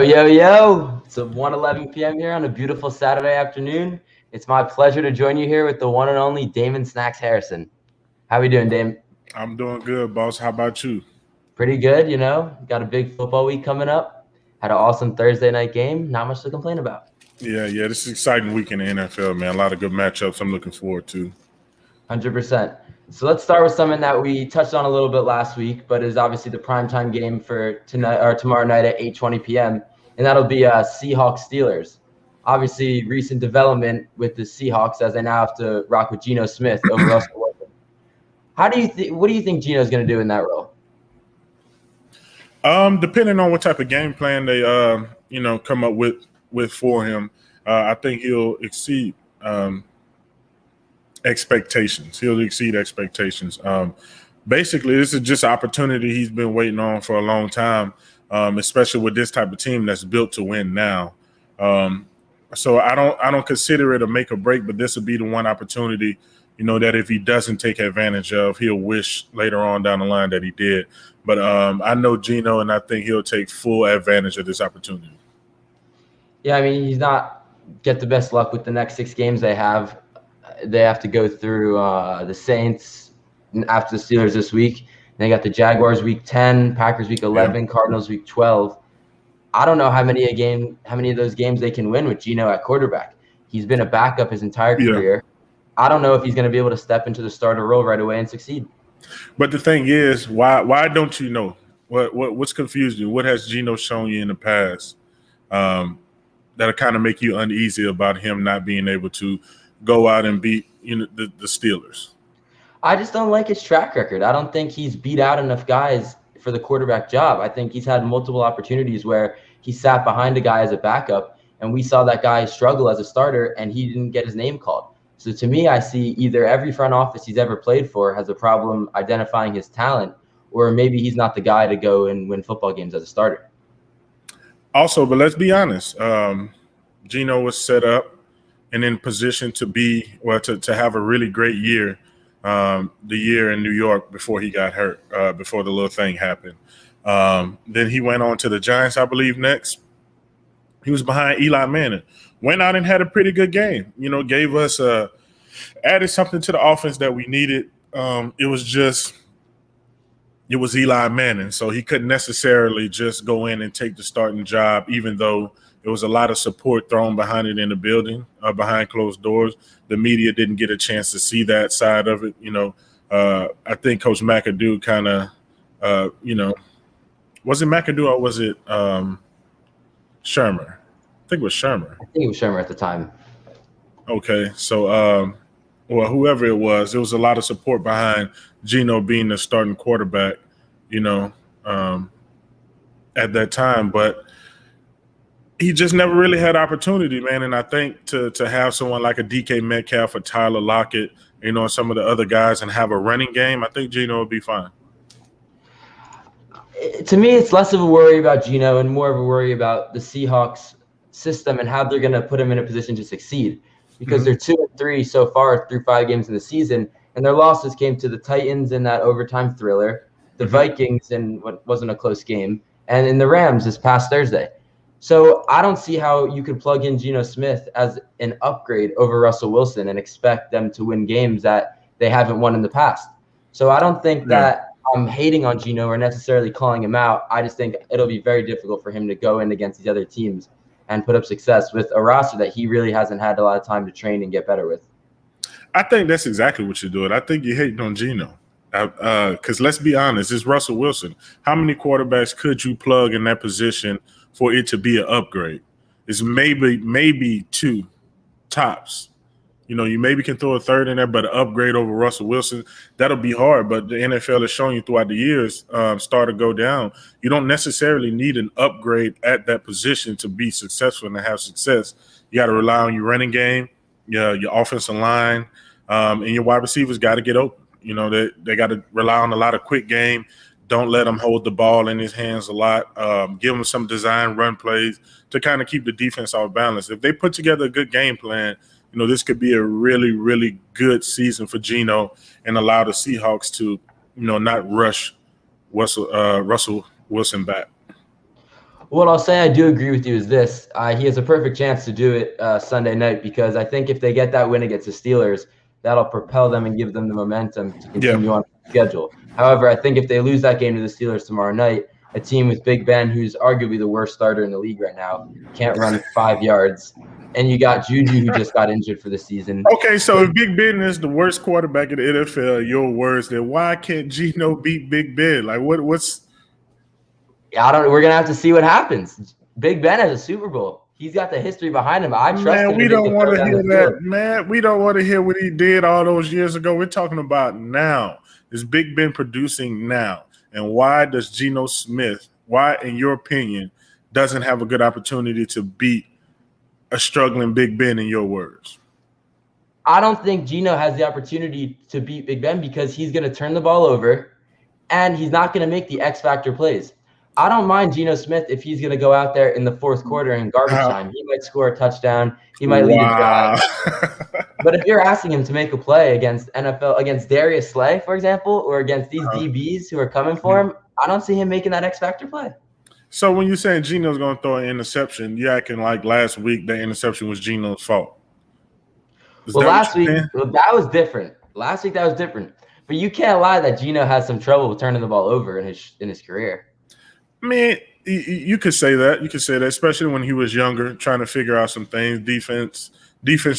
Yo. It's 1:11 p.m. here on a beautiful Saturday afternoon. It's my pleasure to join you here with the one and only Damon Snacks Harrison. How we doing, Dame? I'm doing good, boss. How about you? Pretty good, Got a big football week coming up. Had an awesome Thursday night game. Not much to complain about. Yeah. This is an exciting week in the NFL, man. A lot of good matchups I'm looking forward to. 100%. So let's start with something that we touched on a little bit last week, but is obviously the primetime game for tonight or tomorrow night at 8:20 p.m. And that'll be Seahawks Steelers. Obviously, recent development with the Seahawks as they now have to rock with Geno Smith over Russell Wilson. What do you think Geno's going to do in that role? Depending on what type of game plan they come up with for him, I think he'll exceed expectations. He'll exceed expectations. Basically, this is just an opportunity he's been waiting on for a long time, especially with this type of team that's built to win now. So I don't consider it a make or break, but this will be the one opportunity, that if he doesn't take advantage of, he'll wish later on down the line that he did. But I know Geno, and I think he'll take full advantage of this opportunity. Yeah, I mean, he's not get the best luck with the next 6 games they have. They have to go through the Saints after the Steelers this week. They got the Jaguars week 10, Packers week 11, Cardinals week 12. I don't know how many of those games they can win with Geno at quarterback. He's been a backup his entire career. I don't know if he's going to be able to step into the starter role right away and succeed. But the thing is, why don't you know? What's confused you? What has Geno shown you in the past that'll kind of make you uneasy about him not being able to go out and beat the Steelers? I just don't like his track record. I don't think he's beat out enough guys for the quarterback job. I think he's had multiple opportunities where he sat behind a guy as a backup, and we saw that guy struggle as a starter, and he didn't get his name called. So to me, I see either every front office he's ever played for has a problem identifying his talent, or maybe he's not the guy to go and win football games as a starter. Also, but let's be honest, Geno was set up and in position to to have a really great year, the year in New York before he got hurt, before the little thing happened. Then he went on to the Giants, I believe, next. He was behind Eli Manning. Went out and had a pretty good game. Gave us added something to the offense that we needed. It was Eli Manning, so he couldn't necessarily just go in and take the starting job, even though there was a lot of support thrown behind it in the building, behind closed doors. The media didn't get a chance to see that side of it. I think Coach McAdoo kind of, was it McAdoo or was it Shermer? I think it was Shermer. I think it was Shermer at the time. Okay, so whoever it was a lot of support behind Geno being the starting quarterback, at that time. But he just never really had opportunity, man. And I think to have someone like a DK Metcalf or Tyler Lockett, some of the other guys, and have a running game, I think Geno would be fine. To me, it's less of a worry about Geno and more of a worry about the Seahawks system and how they're going to put him in a position to succeed, because they're 2-3 so far through 5 games in the season, and their losses came to the Titans in that overtime thriller, the Vikings in what wasn't a close game, and in the Rams this past Thursday. So I don't see how you could plug in Geno Smith as an upgrade over Russell Wilson and expect them to win games that they haven't won in the past. So I don't think that I'm hating on Geno or necessarily calling him out. I just think it'll be very difficult for him to go in against these other teams and put up success with a roster that he really hasn't had a lot of time to train and get better with. I think that's exactly what you're doing. I think you're hating on Geno. Because let's be honest, it's Russell Wilson. How many quarterbacks could you plug in that position for it to be an upgrade? It's maybe 2 tops. You maybe can throw a third in there, but an upgrade over Russell Wilson, that'll be hard. But the NFL has shown you throughout the years, start to go down. You don't necessarily need an upgrade at that position to be successful and to have success. You got to rely on your running game, your offensive line, and your wide receivers got to get open. They got to rely on a lot of quick game. Don't let him hold the ball in his hands a lot. Give him some design run plays to kind of keep the defense off balance. If they put together a good game plan, this could be a really, really good season for Geno and allow the Seahawks to, not rush Russell Wilson back. What I'll say I do agree with you is this. He has a perfect chance to do it Sunday night because I think if they get that win against the Steelers, that'll propel them and give them the momentum to continue on the schedule. However, I think if they lose that game to the Steelers tomorrow night, a team with Big Ben, who's arguably the worst starter in the league right now, can't run 5 yards, and you got Juju, who just got injured for the season. Okay, so if Big Ben is the worst quarterback in the NFL, your words, then why can't Geno beat Big Ben? Like, what's I don't. We're gonna have to see what happens. Big Ben has a Super Bowl. He's got the history behind him. I trust him. Man, we don't want to hear that, man. We don't want to hear what he did all those years ago. We're talking about now. Is Big Ben producing now? And why does Geno Smith, why, in your opinion, doesn't have a good opportunity to beat a struggling Big Ben, in your words? I don't think Geno has the opportunity to beat Big Ben because he's going to turn the ball over and he's not going to make the X factor plays. I don't mind Geno Smith if he's going to go out there in the fourth quarter in garbage time. He might score a touchdown. He might lead a drive. But if you're asking him to make a play against Darius Slay, for example, or against these DBs who are coming for him, I don't see him making that X factor play. So when you're saying Geno's going to throw an interception, you're acting like last week that interception was Geno's fault. Last week, that was different. Last week, that was different. But you can't lie that Geno has some trouble with turning the ball over in his career. I mean, you could say that. You could say that, especially when he was younger, trying to figure out some things. Defense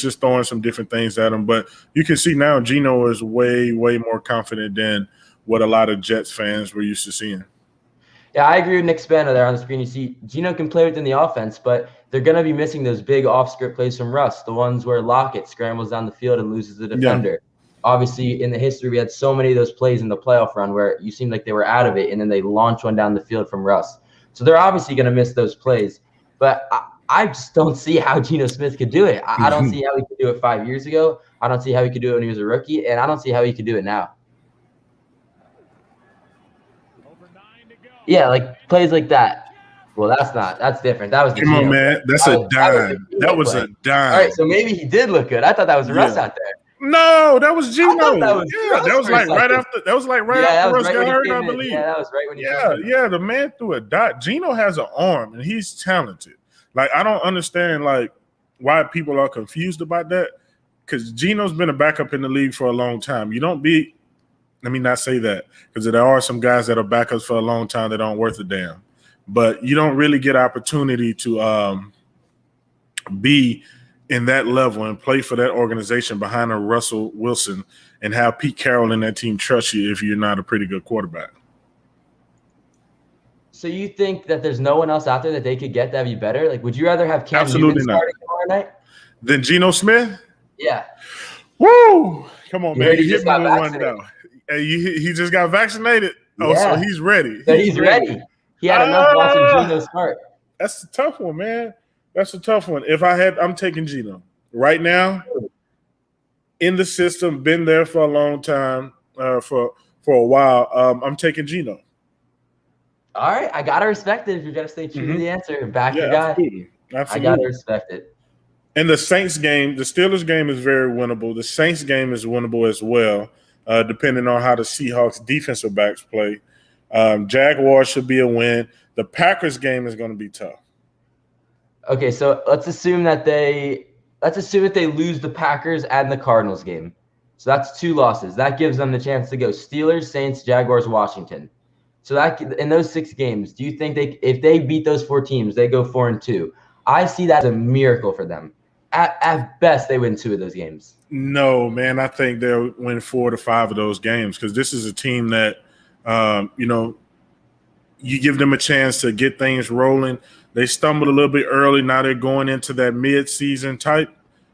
is throwing some different things at him. But you can see now Geno is way, way more confident than what a lot of Jets fans were used to seeing. Yeah, I agree with Nick Spano there on the screen. You see Geno can play within the offense, but they're going to be missing those big off-script plays from Russ, the ones where Lockett scrambles down the field and loses the defender. Yeah. Obviously, in the history, we had so many of those plays in the playoff run where you seemed like they were out of it, and then they launch one down the field from Russ. So they're obviously going to miss those plays. But I just don't see how Geno Smith could do it. I don't see how he could do it 5 years ago. I don't see how he could do it when he was a rookie, and I don't see how he could do it now. Yeah, like plays like that. Well, that's different. That was Come on, man. That's a dime. That was a dime. All right, so maybe he did look good. I thought that was Russ out there. No, that was Geno. That was like right after. That was like right after Russ got hurt, I believe. Yeah, that was right when he. Yeah. The man threw a dot. Geno has an arm, and he's talented. Like I don't understand like why people are confused about that. Because Geno's been a backup in the league for a long time. You don't be. Let me not say that because there are some guys that are backups for a long time that aren't worth a damn. But you don't really get opportunity to be in that level and play for that organization behind a Russell Wilson and have Pete Carroll and that team trust you if you're not a pretty good quarterback. So you think that there's no one else out there that they could get that would be better? Like, would you rather have Cam Newton starting tomorrow night than Geno Smith? Yeah. Woo! Come on, man. He just got vaccinated. Hey, he just got vaccinated. Oh, yeah. So he's ready. He's ready. He had enough watching Geno start. That's a tough one, man. That's a tough one. I'm taking Geno right now. In the system, been there for a long time, for a while. I'm taking Geno. All right, I gotta respect it if you're gonna stay true to the answer. Back your guy. Absolutely. I gotta respect it. And the Saints game, the Steelers game is very winnable. The Saints game is winnable as well, depending on how the Seahawks defensive backs play. Jaguars should be a win. The Packers game is going to be tough. Okay, so let's assume that they lose the Packers and the Cardinals game. So that's 2 losses. That gives them the chance to go Steelers, Saints, Jaguars, Washington. So that in those 6 games, do you think if they beat those 4 teams, they go 4-2? I see that as a miracle for them. At best, they win 2 of those games. No, man, I think they'll win 4 to 5 of those games because this is a team that, you give them a chance to get things rolling. They stumbled a little bit early. Now they're going into that mid-season type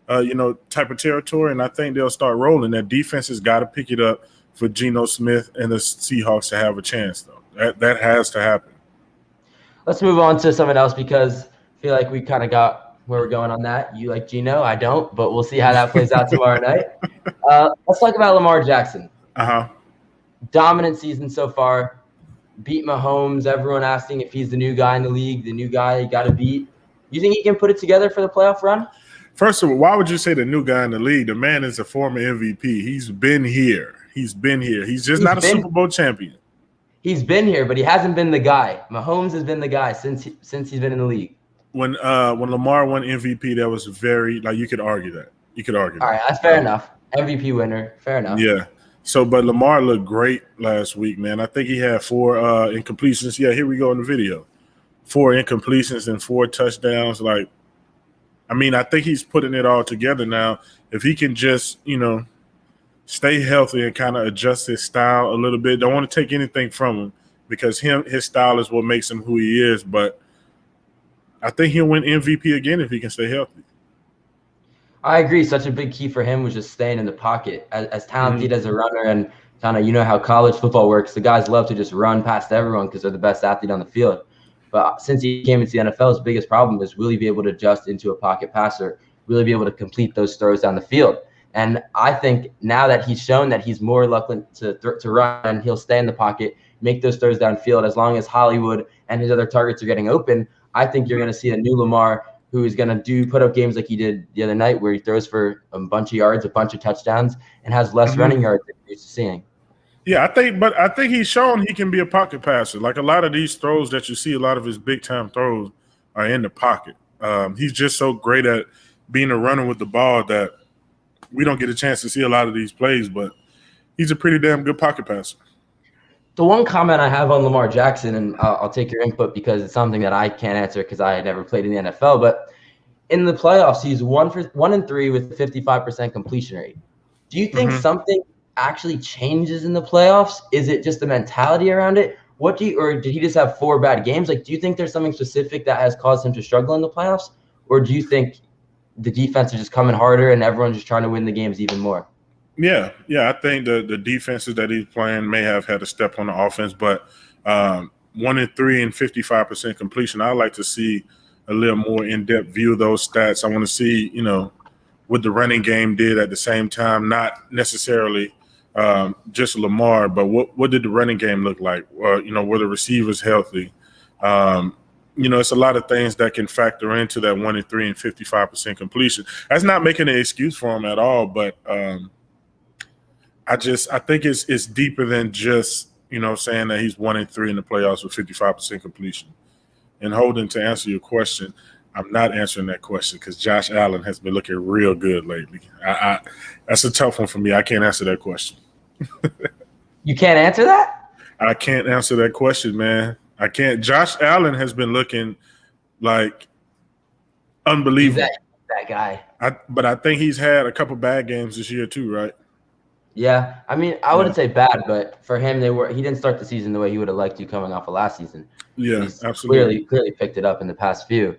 of territory, and I think they'll start rolling. That defense has got to pick it up for Geno Smith and the Seahawks to have a chance, though. That has to happen. Let's move on to someone else because I feel like we kind of got where we're going on that. You like Geno, I don't, but we'll see how that plays out tomorrow night. Let's talk about Lamar Jackson. Dominant season so far. Beat Mahomes. Everyone asking if he's the new guy in the league, the new guy you got to beat. You think he can put it together for the playoff run? First of all, why would you say the new guy in the league? The man is a former MVP. He's been here. He's just not a Super Bowl champion. He's been here, but he hasn't been the guy. Mahomes has been the guy since he's been in the league. When Lamar won MVP, that was very you could argue that. You could argue that. All right, that's fair enough. MVP winner, fair enough. Yeah. So, but Lamar looked great last week, man. I think he had 4 incompletions. Yeah, here we go in the video. 4 incompletions and 4 touchdowns. I think he's putting it all together now. If he can just, stay healthy and kind of adjust his style a little bit. Don't want to take anything from him because his style is what makes him who he is. But I think he'll win MVP again if he can stay healthy. I agree. Such a big key for him was just staying in the pocket. As talented as a runner and kind of, how college football works, the guys love to just run past everyone because they're the best athlete on the field. But since he came into the NFL, his biggest problem is will he be able to adjust into a pocket passer, will he be able to complete those throws down the field? And I think now that he's shown that he's more likely to run, he'll stay in the pocket, make those throws downfield. As long as Hollywood and his other targets are getting open, I think you're going to see a new Lamar who is going to put up games like he did the other night where he throws for a bunch of yards, a bunch of touchdowns, and has less running yards than you're used to seeing. Yeah, I think he's shown he can be a pocket passer. Like a lot of these throws that you see, a lot of his big-time throws are in the pocket. He's just so great at being a runner with the ball that we don't get a chance to see a lot of these plays, but he's a pretty damn good pocket passer. The one comment I have on Lamar Jackson, and I'll take your input because it's something that I can't answer because I had never played in the NFL, but in the playoffs, he's 1-3 with a 55% completion rate. Do you think something actually changes in the playoffs? Is it just the mentality around it? Or did he just have 4 bad games? Do you think there's something specific that has caused him to struggle in the playoffs? Or do you think the defense is just coming harder and everyone's just trying to win the games even more? Yeah. I think the defenses that he's playing may have had a step on the offense, but 1-3 and 55% completion. I'd like to see a little more in-depth view of those stats. I want to see, what the running game did at the same time, not necessarily just Lamar, but what did the running game look like? Were the receivers healthy? It's a lot of things that can factor into that 1-3 and 55% completion. That's not making an excuse for him at all, but I think it's deeper than just saying that he's 1-3 in the playoffs with 55% completion. And Holden, to answer your question, I'm not answering that question because Josh Allen has been looking real good lately. That's a tough one for me. I can't answer that question. You can't answer that? I can't answer that question, man. I can't. Josh Allen has been looking like unbelievable. That guy. But I think he's had a couple bad games this year too, right? Yeah. I mean, I wouldn't say bad, but for him, he didn't start the season the way he would have liked to coming off of last season. Yeah, he's absolutely. Clearly picked it up in the past few.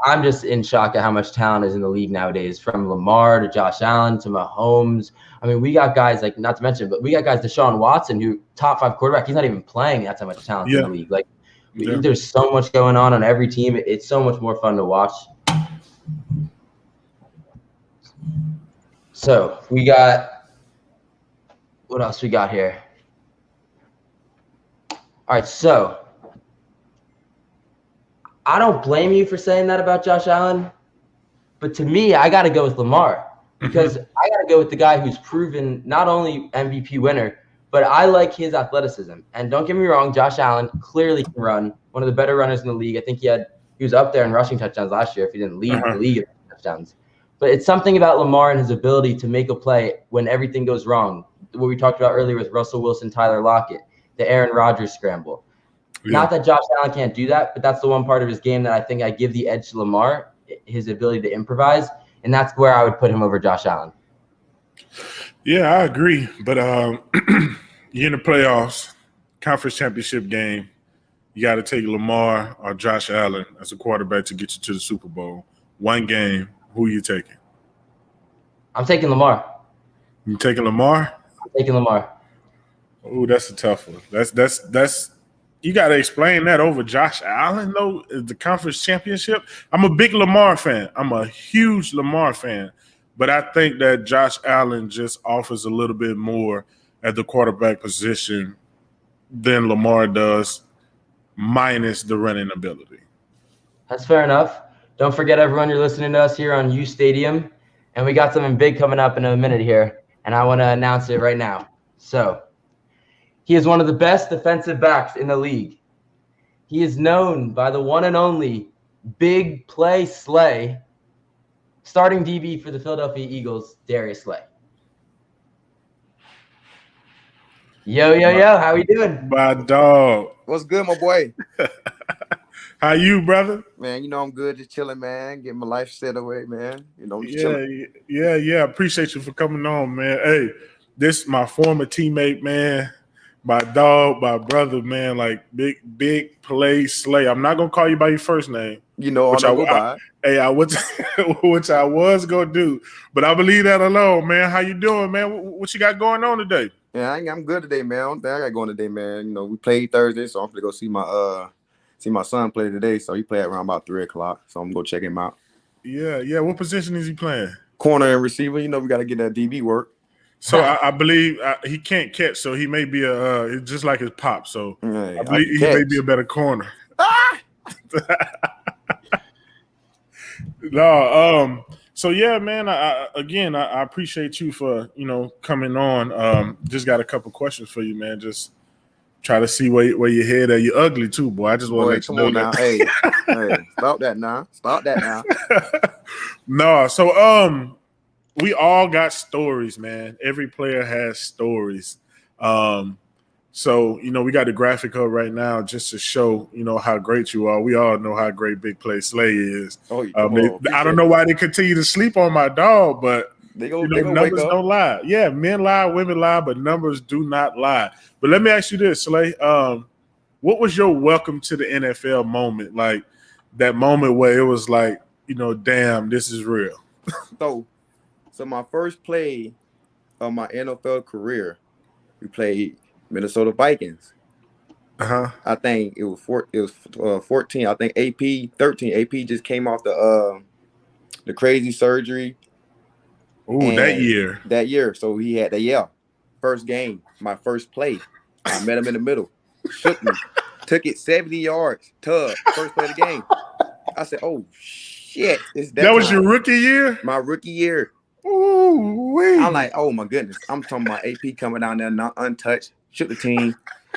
I'm just in shock at how much talent is in the league nowadays, from Lamar to Josh Allen to Mahomes. I mean, we got guys not to mention, but we got guys, Deshaun Watson, who top 5 quarterback. He's not even playing. That's how much talent in the league. There's so much going on every team. It's so much more fun to watch. So we got what else we got here? All right, so I don't blame you for saying that about Josh Allen, but to me, I got to go with Lamar because I got to go with the guy who's proven not only MVP winner, but I like his athleticism. And don't get me wrong, Josh Allen clearly can run, one of the better runners in the league. I think he was up there in rushing touchdowns last year if he didn't lead the league in touchdowns. But it's something about Lamar and his ability to make a play when everything goes wrong. What we talked about earlier with Russell Wilson, Tyler Lockett, the Aaron Rodgers scramble. Yeah. Not that Josh Allen can't do that, but that's the one part of his game that I think I give the edge to Lamar, his ability to improvise, and that's where I would put him over Josh Allen. Yeah, I agree. But you're in the playoffs, conference championship game. You got to take Lamar or Josh Allen as a quarterback to get you to the Super Bowl. One game, who are you taking? I'm taking Lamar. You taking Lamar? I'm taking Lamar. Oh, that's a tough one. That's you got to explain that over Josh Allen, though, the conference championship. I'm a big Lamar fan. I'm a huge Lamar fan. But I think that Josh Allen just offers a little bit more at the quarterback position than Lamar does, minus the running ability. That's fair enough. Don't forget, everyone, you're listening to us here on U Stadium, and we got something big coming up in a minute here, and I want to announce it right now. So He is one of the best defensive backs in the league. He is known by the one and only Big Play Slay, starting DB for the Philadelphia Eagles, Darius Slay. Yo, how we doing? My dog. What's good, my boy? How you, brother? Man, I'm good, just chilling, man. Getting my life set away, man. Just Yeah, chilling. yeah. Appreciate you for coming on, man. Hey, this my former teammate, man. My dog, my brother, man. Like big play Slay. I'm not gonna call you by your first name. Which I go by. Which I was gonna do, but I believe that alone, man. How you doing, man? What you got going on today? Yeah, I'm good today, man. I got going today, man. We played Thursday, so I'm gonna go see my son play today. So he played around about 3:00. So I'm gonna go check him out. Yeah. What position is he playing? Corner and receiver. We got to get that DB work. So I believe he can't catch, so he may be just like his pop. So yeah, I believe he may be a better corner. No, so yeah, man. I appreciate you for coming on. Just got a couple questions for you, man. Just try to see where your head at. You're ugly too, boy. I just want to let you know now. Hey, stop that now. Stop that now. No, so we all got stories, man. Every player has stories. So, we got the graphic up right now just to show, how great you are. We all know how great Big Play Slay is. I don't know why they continue to sleep on my dog, but numbers don't lie. Yeah, men lie, women lie, but numbers do not lie. But let me ask you this, Slay. What was your welcome to the NFL moment? Like that moment where it was like, damn, this is real. So my first play of my NFL career, we played Minnesota Vikings. I think it was 14. I think AP 13. AP just came off the crazy surgery. Ooh, that year. That year. So he had first game, my first play. I met him in the middle, shook me, took it 70 yards, tug, first play of the game. I said, "Oh shit!" That was your rookie year. My rookie year. Ooh, I'm like, oh my goodness. I'm talking about AP coming down there not untouched, shook the team,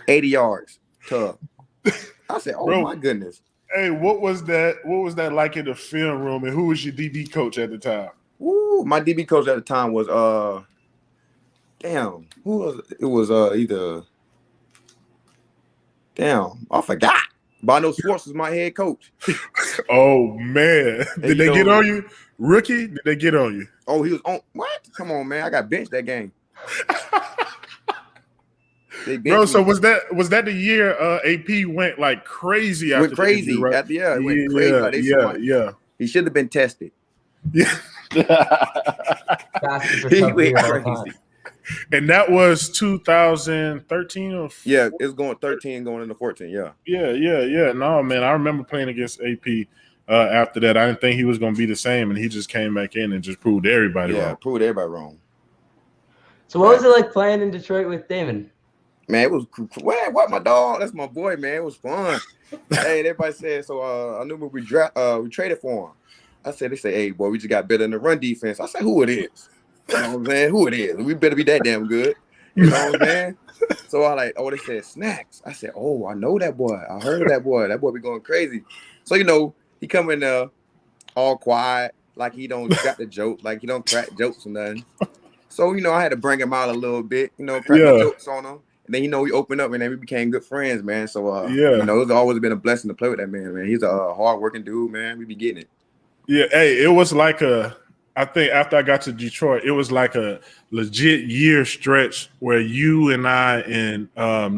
80 yards, tug. I said, oh my goodness. Hey, what was that? What was that like in the film room? And who was your DB coach at the time? Ooh, my DB coach at the time was who was it? It was I forgot. But I know Schwartz was my head coach. Oh man. Did they get on you? Rookie? Did they get on you? Oh, he was on what? Come on, man. I got benched that game. Bro, so was that the year AP went like crazy after went crazy injury, right? it went crazy. Yeah. He should have been tested. Yeah. He went crazy. And that was 2013 or yeah, it was going 13 going into 14. Yeah. No, man, I remember playing against AP after that. I didn't think he was going to be the same, and he just came back in and just proved everybody wrong. Yeah, proved everybody wrong. So what was it like playing in Detroit with Damon? Man, it was what my dog. That's my boy, man. It was fun. Hey, everybody said so. I knew we traded for him. They say, hey, boy, we just got better in the run defense. I said, who it is? You know what I'm saying? Who it is? We better be that damn good. You know what I'm saying? So they said Snacks. I said, oh, I know that boy. I heard of that boy. That boy be going crazy. So he come in there all quiet, like he don't got the joke, like he don't crack jokes or nothing. So I had to bring him out a little bit, crack my jokes on him. And then we opened up and then we became good friends, man. So it's always been a blessing to play with that man, man. He's a hard-working dude, man. We be getting it. Yeah, hey, it was like I think after I got to Detroit, it was like a legit year stretch where you and I and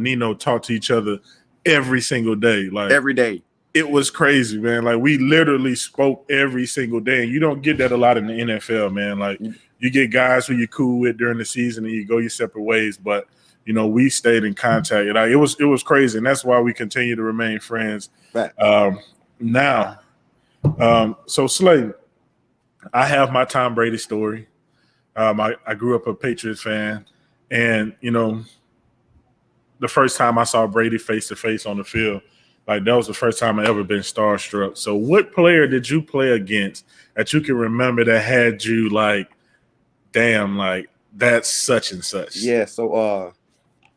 Nino talked to each other every single day. Like every day. It was crazy, man. Like we literally spoke every single day. And you don't get that a lot in the NFL, man. Like you get guys who you're cool with during the season and you go your separate ways. But we stayed in contact. Like, it was crazy, and that's why we continue to remain friends. Now. So Slay, I have my Tom Brady story. I grew up a Patriots fan, and the first time I saw Brady face to face on the field, like that was the first time I ever been starstruck. So what player did you play against that you can remember that had you like, damn, like that's such and such? Yeah, so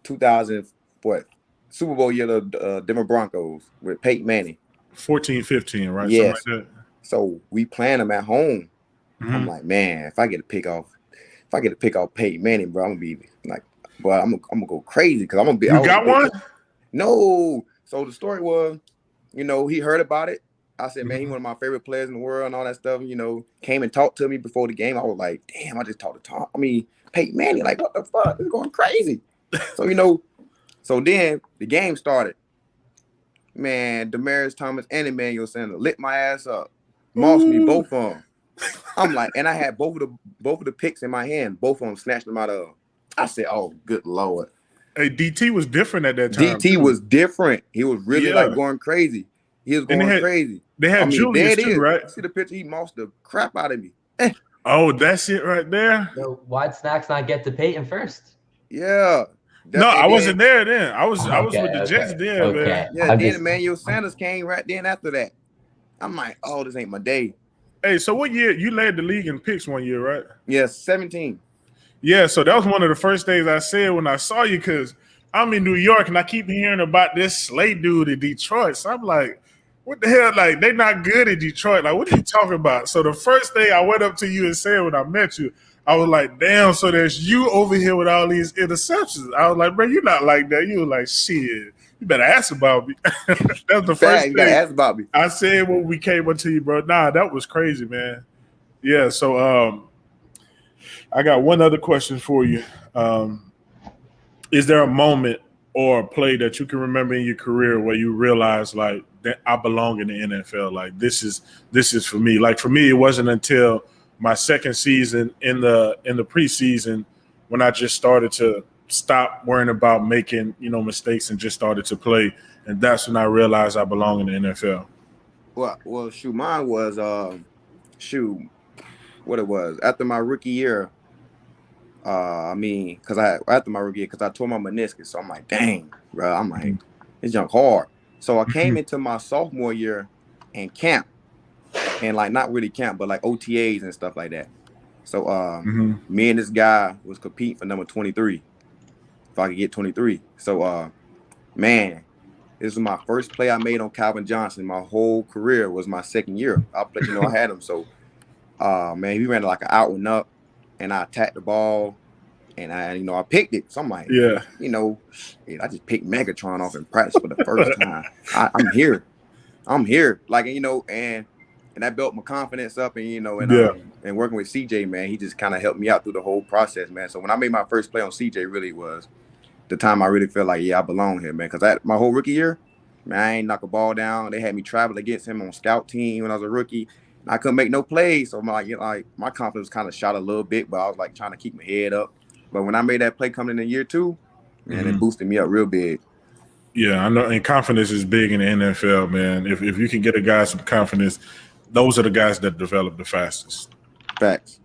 2004 what Super Bowl year the Denver Broncos with Peyton Manning. 14-15, right? Yes. Something like that. So we playing them at home. Mm-hmm. I'm like, man, if I get to pick off Peyton Manning, bro, I'm gonna be like, bro, I'm gonna go crazy because I'm gonna be. You got one? No. So the story was, he heard about it. I said, man, he's one of my favorite players in the world and all that stuff. Came and talked to me before the game. I was like, damn, I just talked to Peyton Manning. Like, what the fuck? It's going crazy. So, so then the game started. Man, Demaryius Thomas and Emmanuel Sanders lit my ass up. Mossed me, both of them. I'm like, and I had both of the picks in my hand. Both of them snatched them out of. I said, oh, good Lord. Hey, DT was different at that time. DT was different. He was really like going crazy. He was going crazy. They had Julius too, right? See the picture? He mossed the crap out of me. Oh, that's it right there. So why'd Snacks not get to Peyton first? Yeah. No, I wasn't there then. I was with the Jets then, man. Yeah, then Emmanuel Sanders came right then after that. I'm like, oh, this ain't my day. Hey, so what year you led the league in picks one year, right? Yeah, 17. Yeah, so that was one of the first things I said when I saw you, because I'm in New York and I keep hearing about this Slay dude in Detroit. So I'm like, what the hell? Like, they not good in Detroit. Like, what are you talking about? So the first thing I went up to you and said when I met you, I was like, damn, so there's you over here with all these interceptions. I was like, bro, you're not like that. You were like, shit, you better ask about me. That's the first thing. You gotta ask about me. I said when we came up to you, bro. Nah, that was crazy, man. Yeah, so I got one other question for you. Is there a moment or a play that you can remember in your career where you realized like that I belong in the NFL? Like this is for me. Like for me, it wasn't until my second season in the preseason when I just started to stop worrying about making mistakes and just started to play, and that's when I realized I belong in the NFL. Well, shoot, mine was what it was after my rookie year. Because I tore my meniscus, so I'm like, dang, bro, I'm like, it's junk hard. So I came into my sophomore year and camp, and like not really camp, but like OTAs and stuff like that. So me and this guy was competing for number 23, if I could get 23. So man, this was my first play I made on Calvin Johnson. My whole career was my second year. I had him. So man, he ran like an out and up. And I attacked the ball, and I picked it. So I'm like, I just picked Megatron off in practice for the first time. I'm here, like, and that built my confidence up, and and working with CJ, man, he just kind of helped me out through the whole process, man. So when I made my first play on CJ, really was the time I really felt like, I belong here, man. Because my whole rookie year, man, I ain't knock a ball down. They had me travel against him on scout team when I was a rookie. I couldn't make no plays, so my confidence kind of shot a little bit, but I was like trying to keep my head up. But when I made that play coming in year 2, man, it boosted me up real big. Yeah, I know, and confidence is big in the NFL, man. If you can get a guy some confidence, those are the guys that develop the fastest. Facts.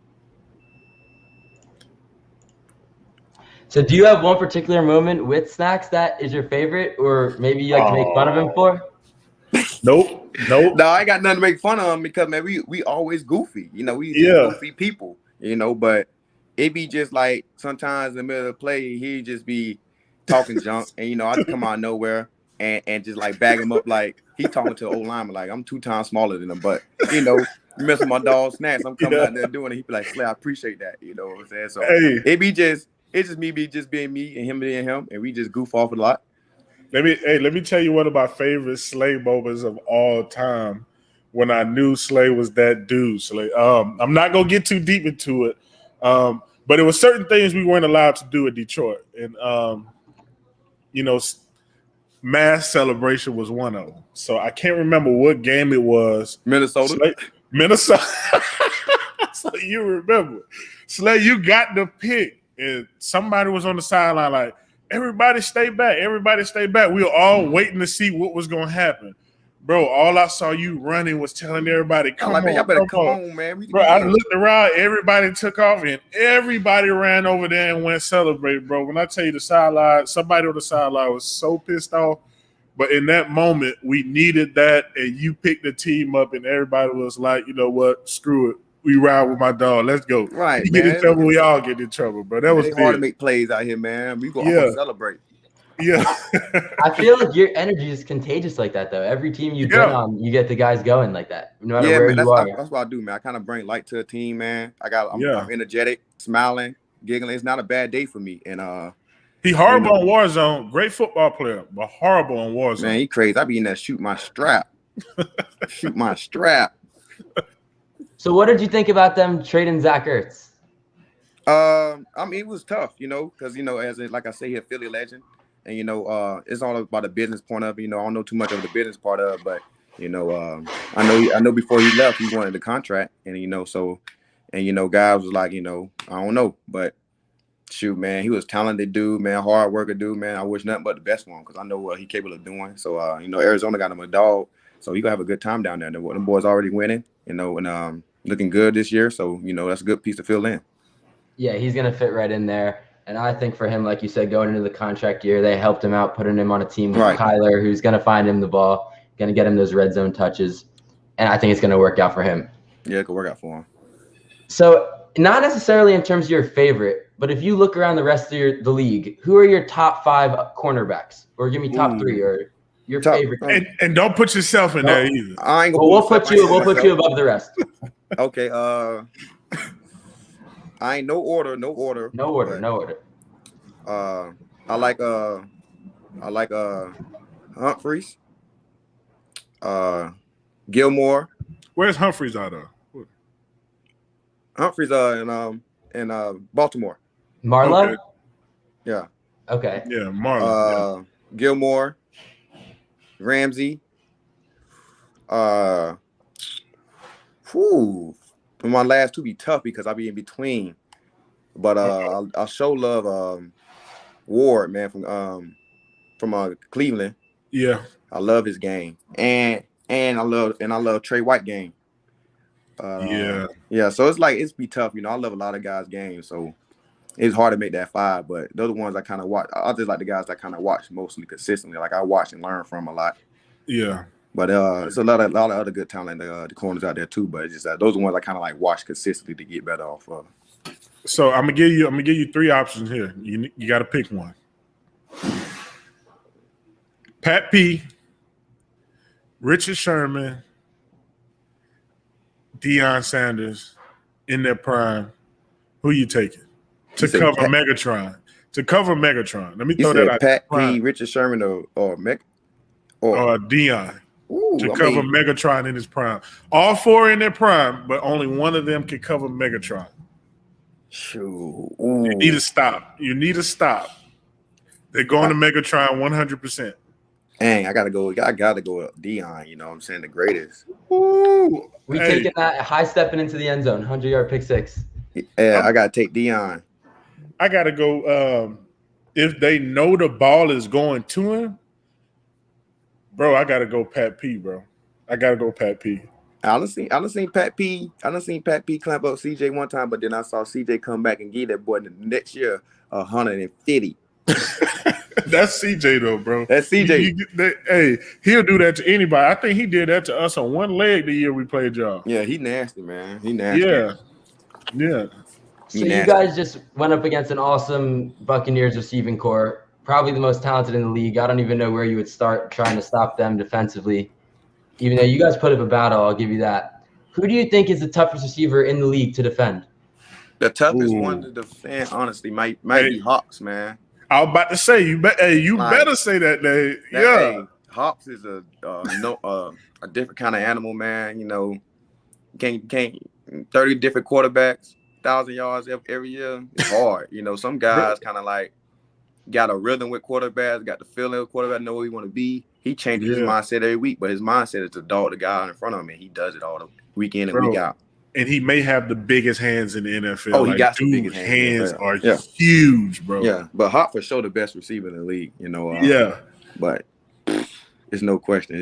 So do you have one particular moment with Snacks that is your favorite, or maybe you like to make fun of him for? Nope. No, I ain't got nothing to make fun of him because, man, we always goofy. We goofy people, but it be just like sometimes in the middle of the play, he just be talking junk, and I just come out of nowhere and just like bag him up like he talking to an old lineman like I'm 2 times smaller than him, but you mess with my dog Snacks, I'm coming out there doing it. He be like, Slay, I appreciate that, you know what I'm saying? So it's just me being me and him being him, and we just goof off a lot. Let me tell you one of my favorite Slay moments of all time when I knew Slay was that dude. Slay. I'm not gonna get too deep into it, but it was certain things we weren't allowed to do in Detroit, and mass celebration was one of them. So I can't remember what game it was. Minnesota. So you remember, Slay? You got the pick, and somebody was on the sideline like, everybody stay back. Everybody stay back. We were all waiting to see what was going to happen. Bro, all I saw you running was telling everybody, come on, y'all better come on, man. Bro, I looked around, everybody took off, and everybody ran over there and went celebrate, bro. When I tell you the sideline, somebody on the sideline was so pissed off. But in that moment, we needed that, and you picked the team up, and everybody was like, you know what, screw it. We ride with my dog. Let's go. Right, you get in trouble, we all get in trouble, bro. That was hard to make plays out here, man. We go celebrate. Yeah. I feel like your energy is contagious like that, though. Every team you've been on, you get the guys going like that, no matter where man, you are. That's what I do, man. I kind of bring light to a team, man. I'm energetic, smiling, giggling. It's not a bad day for me. And he horrible on Warzone. Great football player, but horrible on Warzone. Man, he crazy. I be in there shoot my strap. Shoot my strap. So what did you think about them trading Zach Ertz? I mean, it was tough, because like I say, he's a Philly legend, and it's all about the business point of it. I don't know too much of the business part of it, but I know before he left, he wanted the contract, and guys was like, I don't know, but shoot, man, he was a talented dude, man, hard worker dude, man. I wish nothing but the best for him because I know what he's capable of doing. So Arizona got him a dog, so he gonna have a good time down there. The boys already winning, and looking good this year. So that's a good piece to fill in. Yeah, he's going to fit right in there. And I think for him, like you said, going into the contract year, they helped him out, putting him on a team with Kyler, who's going to find him the ball, going to get him those red zone touches. And I think it's going to work out for him. Yeah, it could work out for him. So not necessarily in terms of your favorite, but if you look around the rest of the league, who are your top 5 cornerbacks? Or give me top 3 or your favorite. And don't put yourself in there either. I ain't gonna we'll put you above the rest. Okay, I ain't no order. No order. I like Humphreys. Gilmore. Where's Humphreys out of? Humphreys in Baltimore. Marlowe? Okay. Yeah. Okay. Yeah, Marlowe. Gilmore. Ramsey. My last 2 be tough because I'll be in between. But I'll show love Ward, man, from Cleveland. Yeah. I love his game. And I love Trey White game. Yeah, so it's be tough, I love a lot of guys' games, so it's hard to make that 5, but those are the ones I kind of watch. I just like the guys I kind of watch mostly consistently. Like I watch and learn from a lot. Yeah. But it's a lot of other good talent, the corners out there too. But it's just those are the ones I kind of like watch consistently to get better off of. So I'm gonna give you 3 options here. You got to pick one. Pat P, Richard Sherman, Deion Sanders in their prime. Who you taking to cover Megatron? To cover Megatron. Let me throw that out. Pat P, Richard Sherman, or Deion. To cover Megatron in his prime. All 4 in their prime, but only one of them can cover Megatron. Shoot. You need to stop. They're going to Megatron 100%. Dang, I gotta go with Deion, I'm saying the greatest. Ooh. We taking that high stepping into the end zone, 100-yard pick 6. Yeah, I gotta take Deion. I gotta go if they know the ball is going to him. Bro, I gotta go Pat P, bro. I gotta go Pat P. I done seen Pat P. Clamp up CJ one time, but then I saw CJ come back and give that boy the next year 150. That's CJ though, bro. That's CJ. Hey, he'll do that to anybody. I think he did that to us on one leg the year we played y'all. Yeah, he nasty, man. He nasty. Yeah. So you guys just went up against an awesome Buccaneers receiving core. Probably the most talented in the league. I don't even know where you would start trying to stop them defensively. Even though you guys put up a battle, I'll give you that. Who do you think is the toughest receiver in the league to defend? The toughest one to defend, honestly, might be Hawks, man. I was about to say you better say that, Dave. Yeah, Hawks is a different kind of animal, man. Can't 30 different quarterbacks, 1,000 yards every year. It's hard. Some guys kind of like got a rhythm with quarterbacks, got the feeling of quarterback, know where he want to be. He changes his mindset every week, but his mindset is to dog the guy in front of him, and he does it all the week in and week out. And he may have the biggest hands in the NFL. Oh, he got some biggest hands. Are huge, bro. Yeah, but Hawk for sure the best receiver in the league. But it's no question.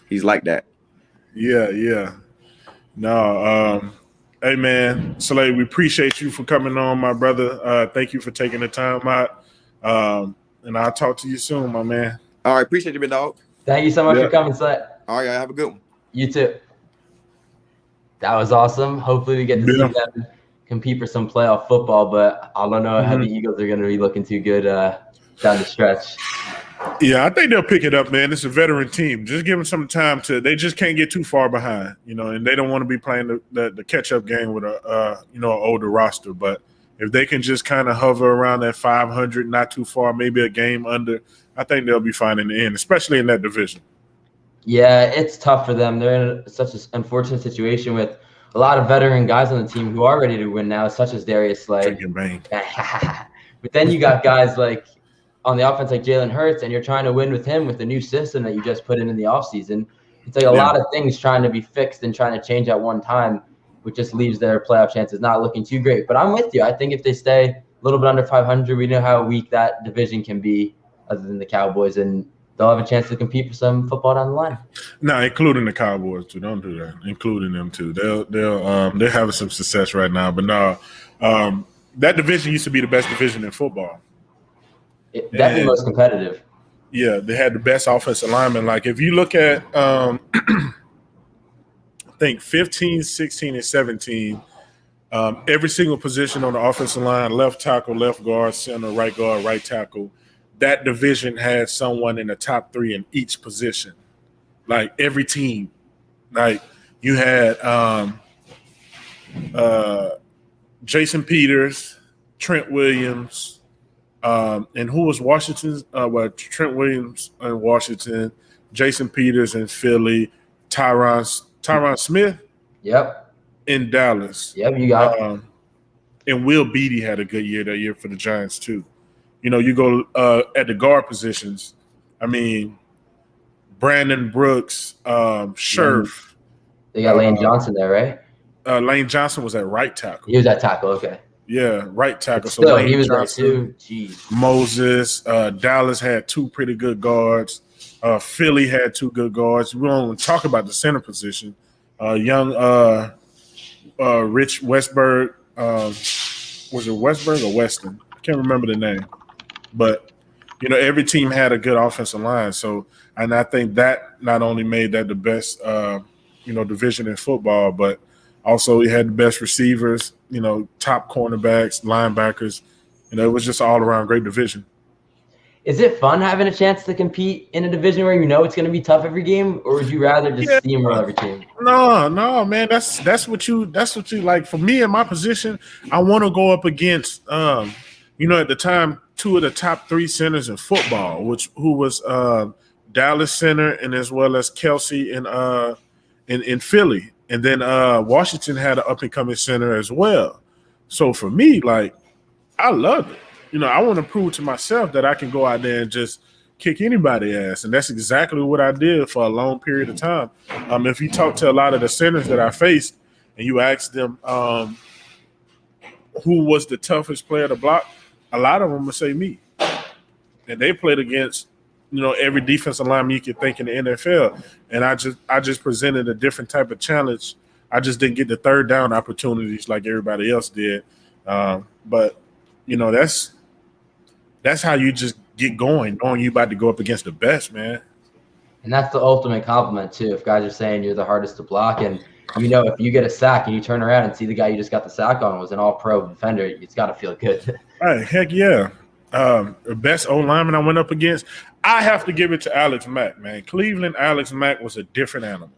He's like that. Yeah. No, hey man, Slay, we appreciate you for coming on, my brother. Thank you for taking the time out. And I'll talk to you soon, my man. All right, appreciate you, big dog. Thank you so much for coming, Slay. All right, have a good one. You too. That was awesome. Hopefully we get to see them compete for some playoff football, but I don't know how the Eagles are going to be looking too good down the stretch. Yeah, I think they'll pick it up, man. It's a veteran team. Just give them some time to. They just can't get too far behind, and they don't want to be playing the catch up game with an older roster. But if they can just kind of hover around that 500, not too far, maybe a game under, I think they'll be fine in the end, especially in that division. Yeah, it's tough for them. They're in such an unfortunate situation with a lot of veteran guys on the team who are ready to win now, such as Darius Slay. But then you got guys like on the offense like Jalen Hurts, and you're trying to win with him with the new system that you just put in the offseason. It's like a lot of things trying to be fixed and trying to change at one time, which just leaves their playoff chances not looking too great. But I'm with you. I think if they stay a little bit under 500, we know how weak that division can be other than the Cowboys, and they'll have a chance to compete for some football down the line. No, including the Cowboys too. Don't do that. Including them too. They're having some success right now. But no, that division used to be the best division in football. Definitely most competitive. Yeah, they had the best offensive linemen. Like if you look at I think 15, 16, and 17, every single position on the offensive line, left tackle, left guard, center, right guard, right tackle, that division had someone in the top 3 in each position. Like every team. Like you had Jason Peters, Trent Williams, and who was Washington's? Trent Williams in Washington, Jason Peters in Philly, Tyron Smith. Yep. In Dallas. Yep, you got it. And Will Beatty had a good year that year for the Giants too. You go at the guard positions. I mean, Brandon Brooks, Scherf. They got Lane Johnson there, right? Lane Johnson was at right tackle. He was at tackle, okay. Yeah, right tackle. Still, so he was Johnson, there too. Jeez. Moses, Dallas had 2 pretty good guards. Philly had 2 good guards. We don't talk about the center position. Young Rich Westberg. Was it Westberg or Weston? I can't remember the name. But, every team had a good offensive line. So, and I think that not only made that the best, division in football, but also he had the best receivers, top cornerbacks, linebackers. It was just all around great division. Is it fun having a chance to compete in a division where it's going to be tough every game, or would you rather just steamroll every team? No, man. That's what you like. For me in my position, I want to go up against, at the time, 2 of the top 3 centers in football, who was Dallas center and as well as Kelsey in Philly. And then Washington had an up-and-coming center as well. So for me, like, I love it. I want to prove to myself that I can go out there and just kick anybody's ass. And that's exactly what I did for a long period of time. If you talk to a lot of the centers that I faced and you ask them who was the toughest player to block, a lot of them would say me. And they played against, every defensive lineman you could think in the NFL. And I just presented a different type of challenge. I just didn't get the third down opportunities like everybody else did. But that's how you just get going, knowing you about to go up against the best, man. And that's the ultimate compliment, too. If guys are saying you're the hardest to block, and if you get a sack and you turn around and see the guy you just got the sack on was an all-pro defender, it's got to feel good. Hey, heck yeah. The best O-lineman I went up against, I have to give it to Alex Mack, man. Cleveland, Alex Mack was a different animal.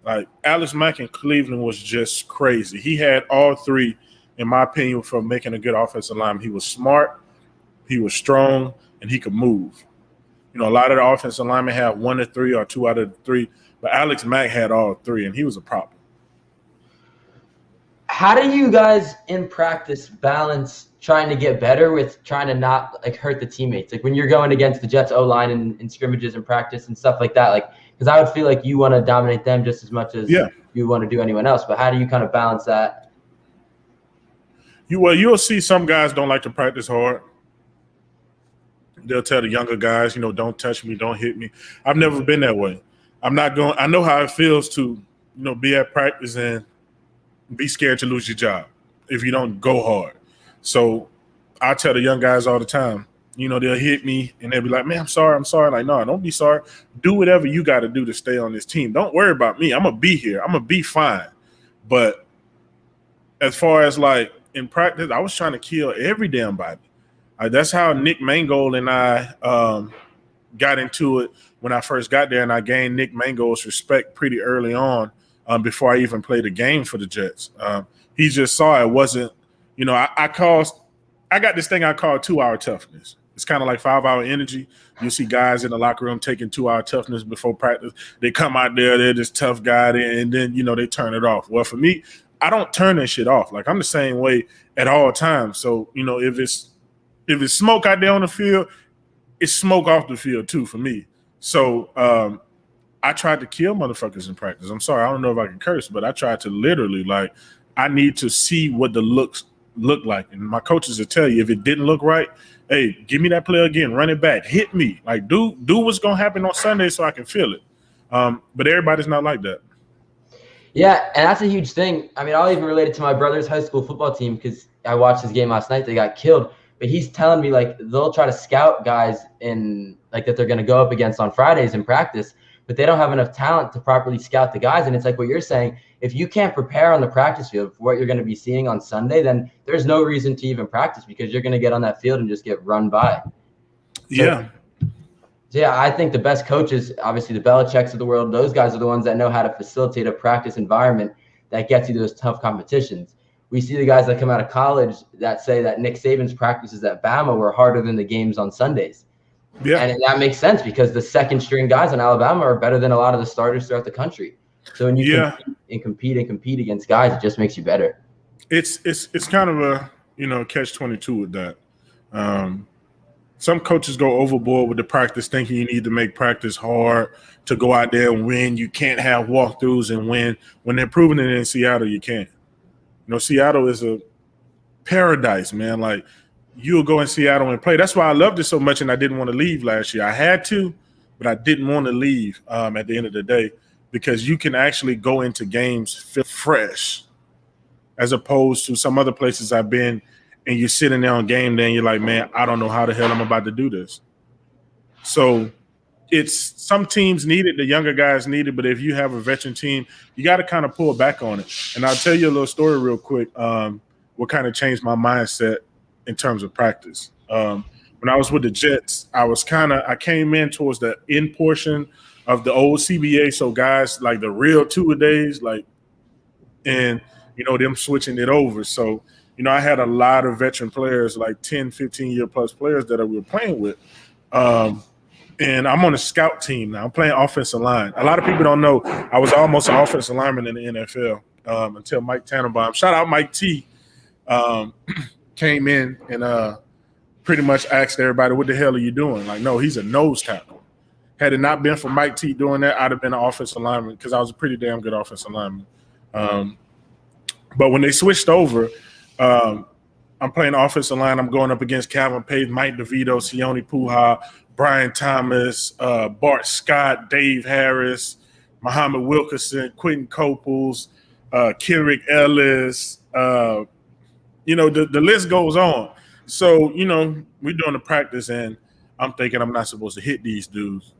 Like, Alex Mack in Cleveland was just crazy. He had all 3, in my opinion, for making a good offensive lineman. He was smart, he was strong, and he could move. A lot of the offensive linemen had 1 of 3 or 2 out of 3, but Alex Mack had all 3, and he was a problem. How do you guys in practice balance trying to get better with trying to not hurt the teammates? Like when you're going against the Jets O-line in scrimmages and practice and stuff like that, because I would feel like you want to dominate them just as much as you want to do anyone else. But how do you kind of balance that? You'll see some guys don't like to practice hard. They'll tell the younger guys, don't touch me, don't hit me. I've never been that way. I know how it feels to, be at practice and be scared to lose your job if you don't go hard. So I tell the young guys all the time, they'll hit me and they'll be like, man, I'm sorry. Like, no, don't be sorry. Do whatever you got to do to stay on this team. Don't worry about me. I'm going to be here. I'm going to be fine. But as far as in practice, I was trying to kill every damn body. That's how Nick Mangold and I got into it when I first got there, and I gained Nick Mangold's respect pretty early on before I even played a game for the Jets. He just saw it wasn't, I got this thing I call 2-hour toughness. It's kind of like 5-hour energy. You see guys in the locker room taking 2-hour toughness before practice. They come out there, they're this tough guy, and then, they turn it off. Well, for me, I don't turn that shit off. Like, I'm the same way at all times. So, if it's smoke out there on the field, it's smoke off the field too for me. So I tried to kill motherfuckers in practice. I'm sorry, I don't know if I can curse, but I tried to literally, I need to see what the looks look like. And my coaches will tell you, if it didn't look right, hey, give me that play again, run it back, hit me. Like, do what's going to happen on Sunday so I can feel it. But everybody's not like that. Yeah, and that's a huge thing. I mean, I'll even relate it to my brother's high school football team because I watched his game last night. They got killed. But he's telling me, they'll try to scout guys in, that they're going to go up against on Fridays in practice, but they don't have enough talent to properly scout the guys. And it's like what you're saying. If you can't prepare on the practice field for what you're going to be seeing on Sunday, then there's no reason to even practice because you're going to get on that field and just get run by. Yeah. Yeah, I think the best coaches, obviously the Belichicks of the world, those guys are the ones that know how to facilitate a practice environment that gets you those tough competitions. We see the guys that come out of college that say that Nick Saban's practices at Bama were harder than the games on Sundays. Yeah. And that makes sense because the second string guys in Alabama are better than a lot of the starters throughout the country. So when you compete against guys, it just makes you better. It's kind of a, catch-22 with that. Some coaches go overboard with the practice, thinking you need to make practice hard to go out there and win. You can't have walkthroughs and win. When they're proving it in Seattle, you can't. Seattle is a paradise, man. Like, you'll go in Seattle and play. That's why I loved it so much, and I didn't want to leave last year. I had to, but I didn't want to leave at the end of the day because you can actually go into games feel fresh as opposed to some other places I've been, and you're sitting there on game day and you're like, man, I don't know how the hell I'm about to do this. So it's some teams need it, the younger guys need it, but if you have a veteran team, you got to kind of pull back on it. And I'll tell you a little story real quick, what kind of changed my mindset in terms of practice. When I was with the Jets, I came in towards the end portion of the old CBA, so guys like the real two-a-days, and, them switching it over. So, I had a lot of veteran players, like 10, 15-year-plus players that we were playing with. And I'm on a scout team now. I'm playing offensive line. A lot of people don't know I was almost an offensive lineman in the NFL until Mike Tannenbaum. Shout out Mike T. Came in and pretty much asked everybody, what the hell are you doing? Like, no, he's a nose tackle. Had it not been for Mike T doing that, I'd have been an offensive lineman because I was a pretty damn good offensive lineman. But when they switched over, I'm playing offensive line. I'm going up against Calvin Page, Mike DeVito, Sione Puha, Brian Thomas, Bart Scott, Dave Harris, Muhammad Wilkerson, Quentin Coples, Kierick Ellis. The list goes on. So, we're doing the practice, and I'm thinking I'm not supposed to hit these dudes.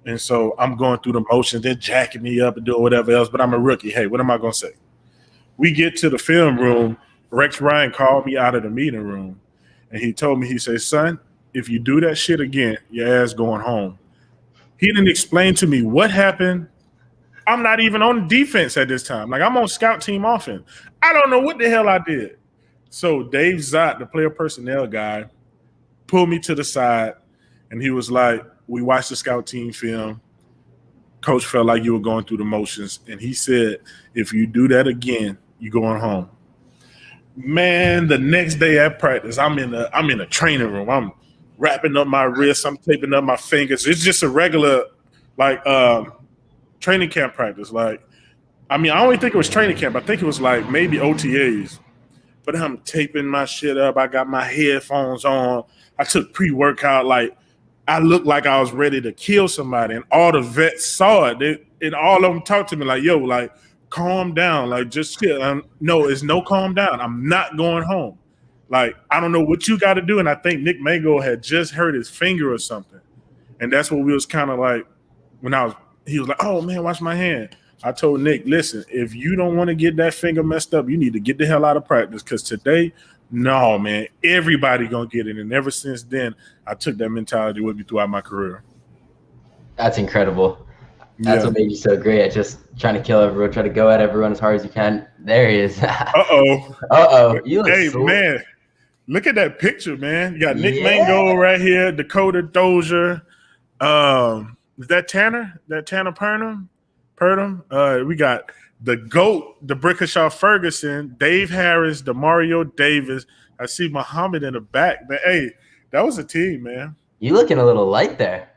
And so I'm going through the motions. They're jacking me up and doing whatever else, but I'm a rookie. Hey, what am I going to say? We get to the film room. Rex Ryan called me out of the meeting room, and he told me, he said, son, if you do that shit again, your ass going home. He didn't explain to me what happened. I'm not even on defense at this time. Like, I'm on scout team offense. I don't know what the hell I did. So Dave Zott, the player personnel guy, pulled me to the side, and he was like, we watched the scout team film. Coach felt like you were going through the motions, and he said, if you do that again, you're going home. Man, the next day at practice, I'm in a training room. I'm wrapping up my wrists. I'm taping up my fingers. It's just a regular, training camp practice. I don't even think it was training camp. I think it was maybe OTAs. But I'm taping my shit up. I got my headphones on. I took pre-workout. I looked like I was ready to kill somebody. And all the vets saw it. And all of them talked to me yo, calm down. Just chill. No, it's no calm down. I'm not going home. I don't know what you got to do. And I think Nick Mangold had just hurt his finger or something. And that's what we was kind of when he was like, oh, man, watch my hand. I told Nick, listen, if you don't want to get that finger messed up, you need to get the hell out of practice because today, no, man, everybody going to get it. And ever since then, I took that mentality with me throughout my career. That's incredible. That's what made you so great at just trying to kill everyone, try to go at everyone as hard as you can. There he is. Uh-oh. You look man, look at that picture, man. You got Nick Mango right here, Dakota Dozier. Is that Tanner? That Tanner Purdom? We got the GOAT, the Brickashaw Ferguson, Dave Harris, Demario Davis. I see Muhammad in the back. But hey, that was a team, man. You looking a little light there.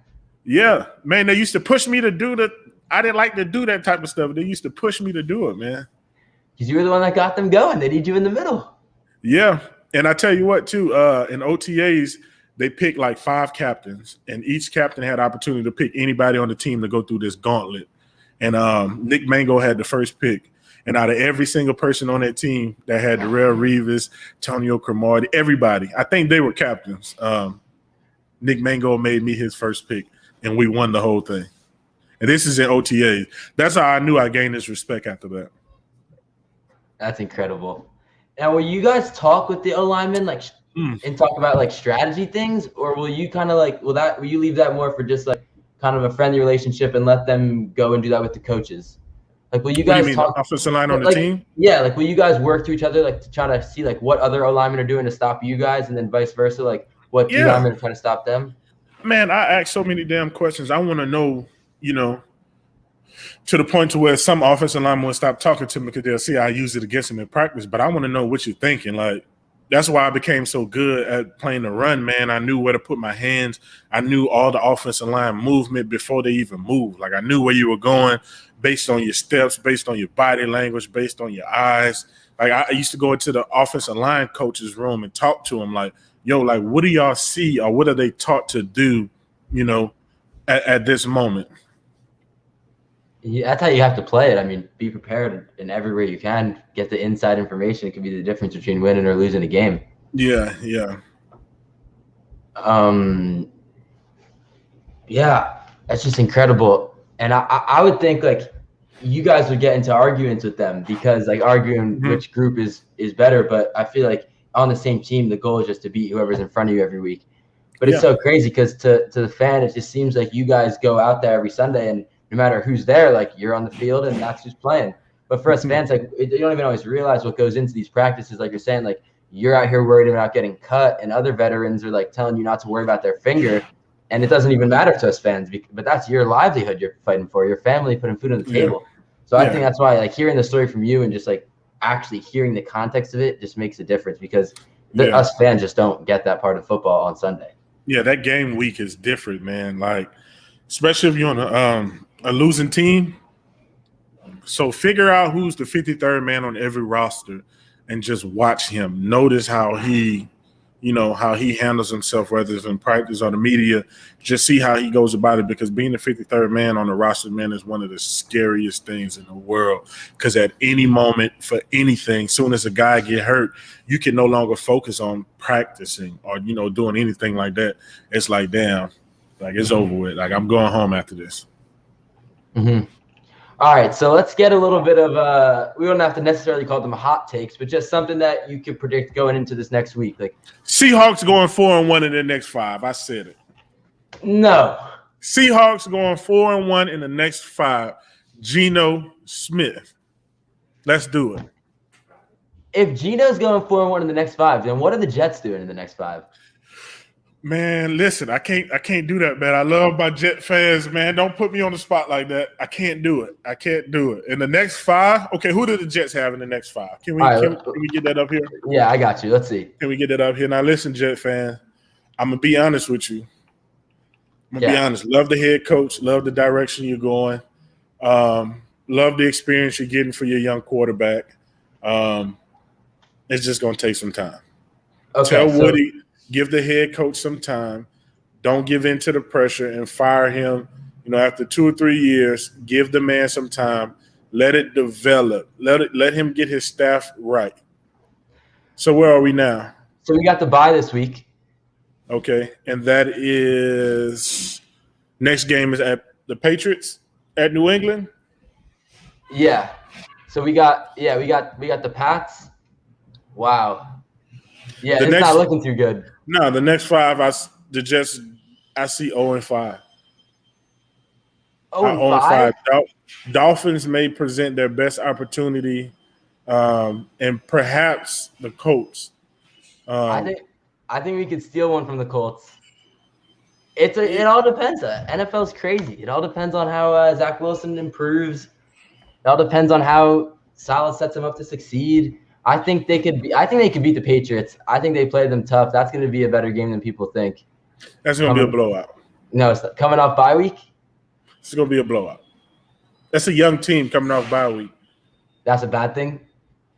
Yeah, man. They used to push me to do I didn't like to do that type of stuff. They used to push me to do it, man. Because you were the one that got them going. They need you in the middle. Yeah. And I tell you what, too, in OTAs, they picked like 5 captains, and each captain had opportunity to pick anybody on the team to go through this gauntlet. And Nick Mango had the first pick. And out of every single person on that team that had Darrell Reeves, Tonio Cromartie, everybody, I think they were captains. Nick Mango made me his first pick, and we won the whole thing. And this is in OTA. That's how I knew I gained this respect after that. That's incredible. Now, will you guys talk with the O-linemen and talk about like strategy things, or will you kind of like will you leave that more for just like kind of a friendly relationship and let them go and do that with the coaches? Like, will you guys talk offensive line on the team? Yeah, like will you guys work to each other like to try to see like what other O-linemen are doing to stop you guys, and then vice versa, like what O-linemen are trying to stop them? Man, I ask so many damn questions. I want to know, to the point to where some offensive linemen will stop talking to me because they'll see I use it against them in practice. But I want to know what you're thinking. Like, that's why I became so good at playing the run, man. I knew where to put my hands. I knew all the offensive line movement before they even moved. Like, I knew where you were going based on your steps, based on your body language, based on your eyes. Like, I used to go into the offensive line coach's room and talk to them like, yo, like, what do y'all see or what are they taught to do, at this moment? Yeah, that's how you have to play it. I mean, be prepared in every way you can. Get the inside information. It can be the difference between winning or losing a game. Yeah. Yeah, that's just incredible. And I would think like you guys would get into arguments with them because like arguing which group is better. But I feel like on the same team, the goal is just to beat whoever's in front of you every week. But it's so crazy because to the fan, it just seems like you guys go out there every Sunday and no matter who's there, like you're on the field and that's who's playing. But for us fans, like you don't even always realize what goes into these practices. Like you're saying, like you're out here worried about getting cut, and other veterans are like telling you not to worry about their finger, and it doesn't even matter to us fans. But that's your livelihood you're fighting for, your family putting food on the table. So I think that's why like hearing the story from you and just like actually hearing the context of it just makes a difference because us fans just don't get that part of football on Sunday. Yeah, that game week is different, man. Like especially if you're on a losing team. So figure out who's the 53rd man on every roster and just watch him. Notice how he handles himself, whether it's in practice or the media. Just see how he goes about it because being the 53rd man on the roster, man, is one of the scariest things in the world because at any moment for anything, soon as a guy get hurt, you can no longer focus on practicing or, doing anything like that. It's like, damn, like it's over with. Like I'm going home after this. Mm-hmm. All right, so let's get a little bit of we don't have to necessarily call them hot takes, but just something that you could predict going into this next week. Like Seahawks going 4-1 in the next 5. I said it. No. Seahawks going 4-1 in the next 5. Geno Smith. Let's do it. If Geno's going 4-1 in the next 5, then what are the Jets doing in the next 5? Man, listen, I can't do that, man. I love my Jet fans, man. Don't put me on the spot like that. I can't do it. In the next 5, okay, who do the Jets have in the next 5? Can we get that up here? Yeah, I got you. Let's see. Can we get that up here? Now, listen, Jet fan, I'm going to be honest with you. I'm going to be honest. Love the head coach. Love the direction you're going. Love the experience you're getting for your young quarterback. It's just going to take some time. Okay, Tell Woody – give the head coach some time. Don't give in to the pressure and fire him. After 2 or 3 years, give the man some time. Let it develop. Let him get his staff right. So where are we now? So we got the bye this week. Okay, and that is next game is at the Patriots at New England. Yeah. So we got the Pats. Wow. Yeah, it's not looking too good. No, the next 5, the Jets, I see 0-5. 0-5? Dolphins may present their best opportunity, and perhaps the Colts. I think we could steal one from the Colts. It all depends. NFL's crazy. It all depends on how Zach Wilson improves. It all depends on how Salah sets him up to succeed. I think they could beat the Patriots. I think they played them tough. That's going to be a better game than people think. That's going to be a blowout. No, it's coming off bye week. It's going to be a blowout. That's a young team coming off bye week. That's a bad thing?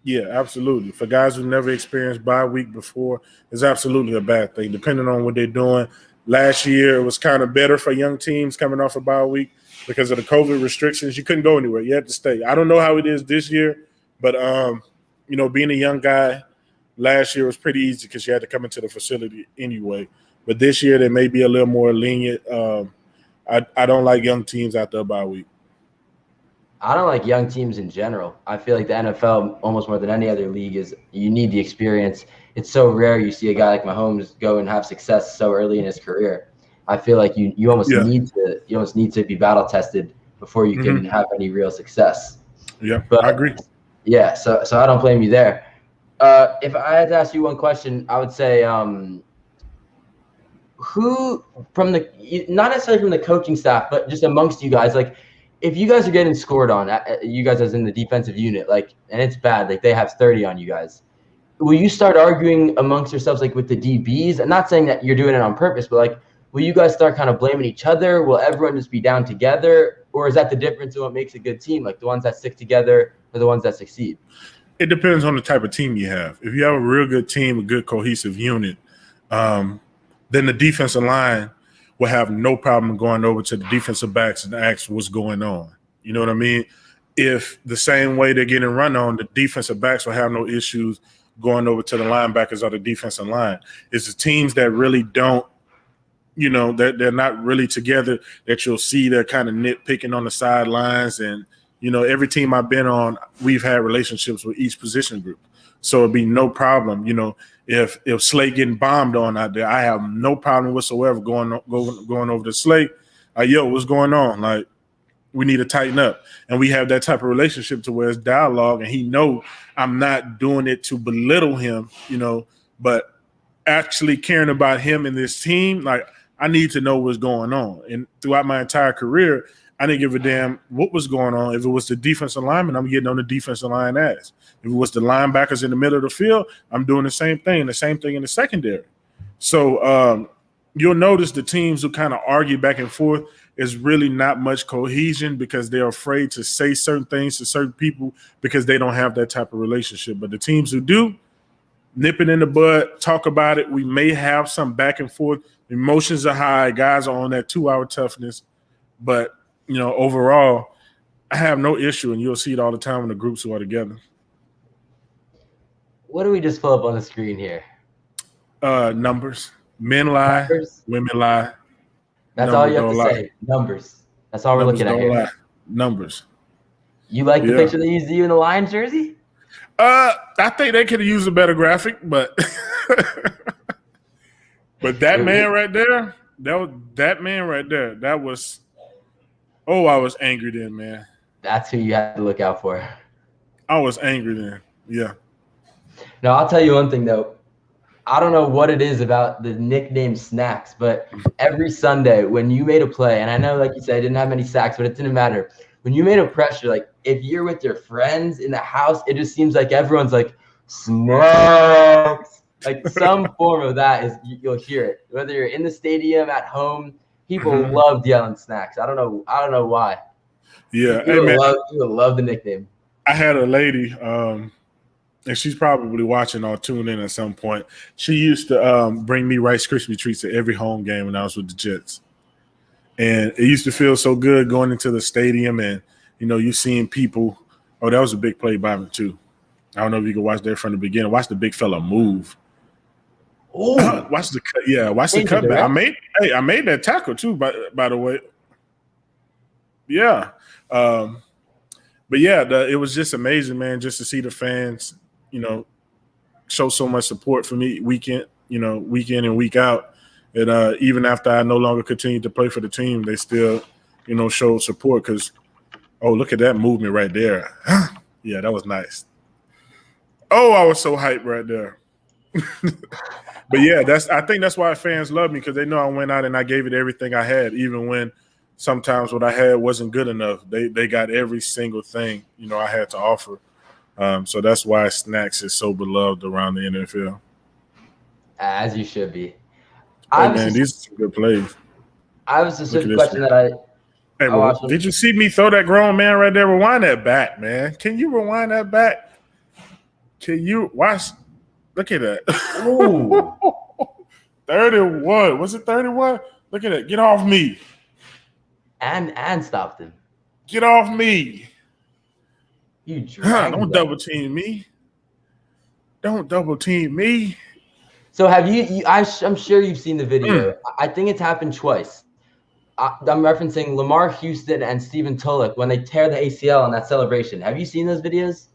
Yeah, absolutely. For guys who never experienced bye week before, it's absolutely a bad thing, depending on what they're doing. Last year, it was kind of better for young teams coming off a bye week because of the COVID restrictions. You couldn't go anywhere. You had to stay. I don't know how it is this year, but, being a young guy, last year was pretty easy because you had to come into the facility anyway. But this year, they may be a little more lenient. I don't like young teams after a bye week. I don't like young teams in general. I feel like the NFL, almost more than any other league, is you need the experience. It's so rare you see a guy like Mahomes go and have success so early in his career. I feel like you almost need to be battle tested before you can have any real success. Yeah, but, I agree. Yeah, so I don't blame you there. If I had to ask you one question, I would say who from not necessarily from the coaching staff, but just amongst you guys, like if you guys are getting scored on, you guys as in the defensive unit, like, and it's bad, like they have 30 on you guys, will you start arguing amongst yourselves, like with the DBs? I'm not saying that you're doing it on purpose, but like, will you guys start kind of blaming each other? Will everyone just be down together? Or is that the difference in what makes a good team? Like the ones that stick together are the ones that succeed? It depends on the type of team you have. If you have a real good team, a good cohesive unit, then the defensive line will have no problem going over to the defensive backs and ask what's going on. You know what I mean? If the same way they're getting run on, the defensive backs will have no issues going over to the linebackers or the defensive line. It's the teams that really don't, they're not really together that you'll see they're kind of nitpicking on the sidelines. And, every team I've been on, we've had relationships with each position group. So it'd be no problem, if Slay getting bombed on out there, I have no problem whatsoever going over to Slay. Yo, what's going on? Like, we need to tighten up. And we have that type of relationship to where it's dialogue, and he know I'm not doing it to belittle him, but actually caring about him and this team. Like, I need to know what's going on. And throughout my entire career, I didn't give a damn what was going on. If it was the defensive lineman, I'm getting on the defensive line ass. If it was the linebackers in the middle of the field, I'm doing the same thing in the secondary. So you'll notice the teams who kind of argue back and forth is really not much cohesion because they're afraid to say certain things to certain people because they don't have that type of relationship. But the teams who do, nip it in the bud, talk about it. We may have some back and forth. Emotions are high. Guys are on that 2-hour toughness. But, overall, I have no issue, and you'll see it all the time in the groups who are together. What do we just pull up on the screen here? Numbers. Men lie. Numbers? Women lie. That's all you have to say. Numbers. That's all we're looking at here. Lie. Numbers. You like the picture they used of you in the Lions jersey? I think they could have used a better graphic, but but that man right there, that was I was angry then, man. That's who you had to look out for. I was angry then. Yeah. Now, I'll tell you one thing, though. I don't know what it is about the nickname Snacks, but every Sunday when you made a play, and I know, like you said, I didn't have many sacks, but it didn't matter. When you made a pressure, like if you're with your friends in the house, it just seems like everyone's like, Snacks. Like some form of that is, you'll hear it. Whether you're in the stadium, at home, people love yelling Snacks. I don't know why. Yeah. People love the nickname. I had a lady, and she's probably watching or tuned in at some point. She used to bring me Rice Krispie treats to every home game when I was with the Jets. And it used to feel so good going into the stadium and, you seeing people. Oh, that was a big play by me, too. I don't know if you can watch that from the beginning. Watch the big fella move. Oh, watch the cut. Yeah, watch the cutback. I made that tackle, too, by the way. Yeah. But yeah, it was just amazing, man, just to see the fans, show so much support for me week in and week out. And even after I no longer continued to play for the team, they still, showed support because, oh, look at that movement right there. Yeah, that was nice. Oh, I was so hyped right there. But yeah, I think that's why fans love me, because they know I went out and I gave it everything I had, even when sometimes what I had wasn't good enough. They got every single thing, I had to offer. So that's why Snacks is so beloved around the NFL. As you should be. Hey, man, these are some good plays. I have a specific question that I Hey, bro, did you see me throw that grown man right there? Rewind that back, man. Can you rewind that back? Can you watch? Look at that. Ooh. 31. Was it 31? Look at it. Get off me. And stopped him. Get off me. You don't double team me. Don't double team me. So have you I'm sure you've seen the video. I think it's happened twice. I'm referencing Lamar Houston and Stephen Tulloch when they tear the ACL on that celebration. Have you seen those videos?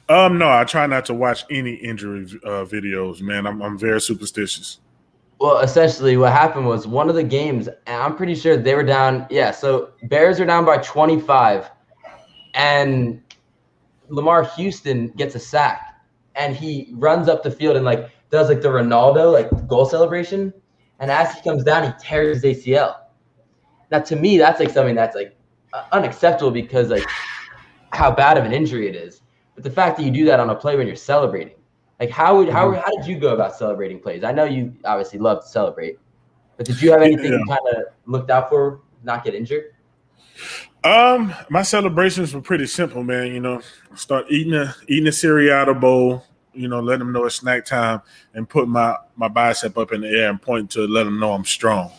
No, I try not to watch any injury videos, man. I'm very superstitious. Well, essentially what happened was one of the games, and I'm pretty sure they were down. Yeah, so Bears are down by 25, and Lamar Houston gets a sack, and he runs up the field and does the Ronaldo goal celebration, and as he comes down, he tears his ACL. Now, to me, that's something that's unacceptable because how bad of an injury it is. But the fact that you do that on a play when you're celebrating, how did you go about celebrating plays? I know you obviously love to celebrate, but did you have anything you kind of looked out for, not get injured? My celebrations were pretty simple, man. Start eating a cereal out of bowl, let them know it's snack time, and put my bicep up in the air and point to let them know I'm strong.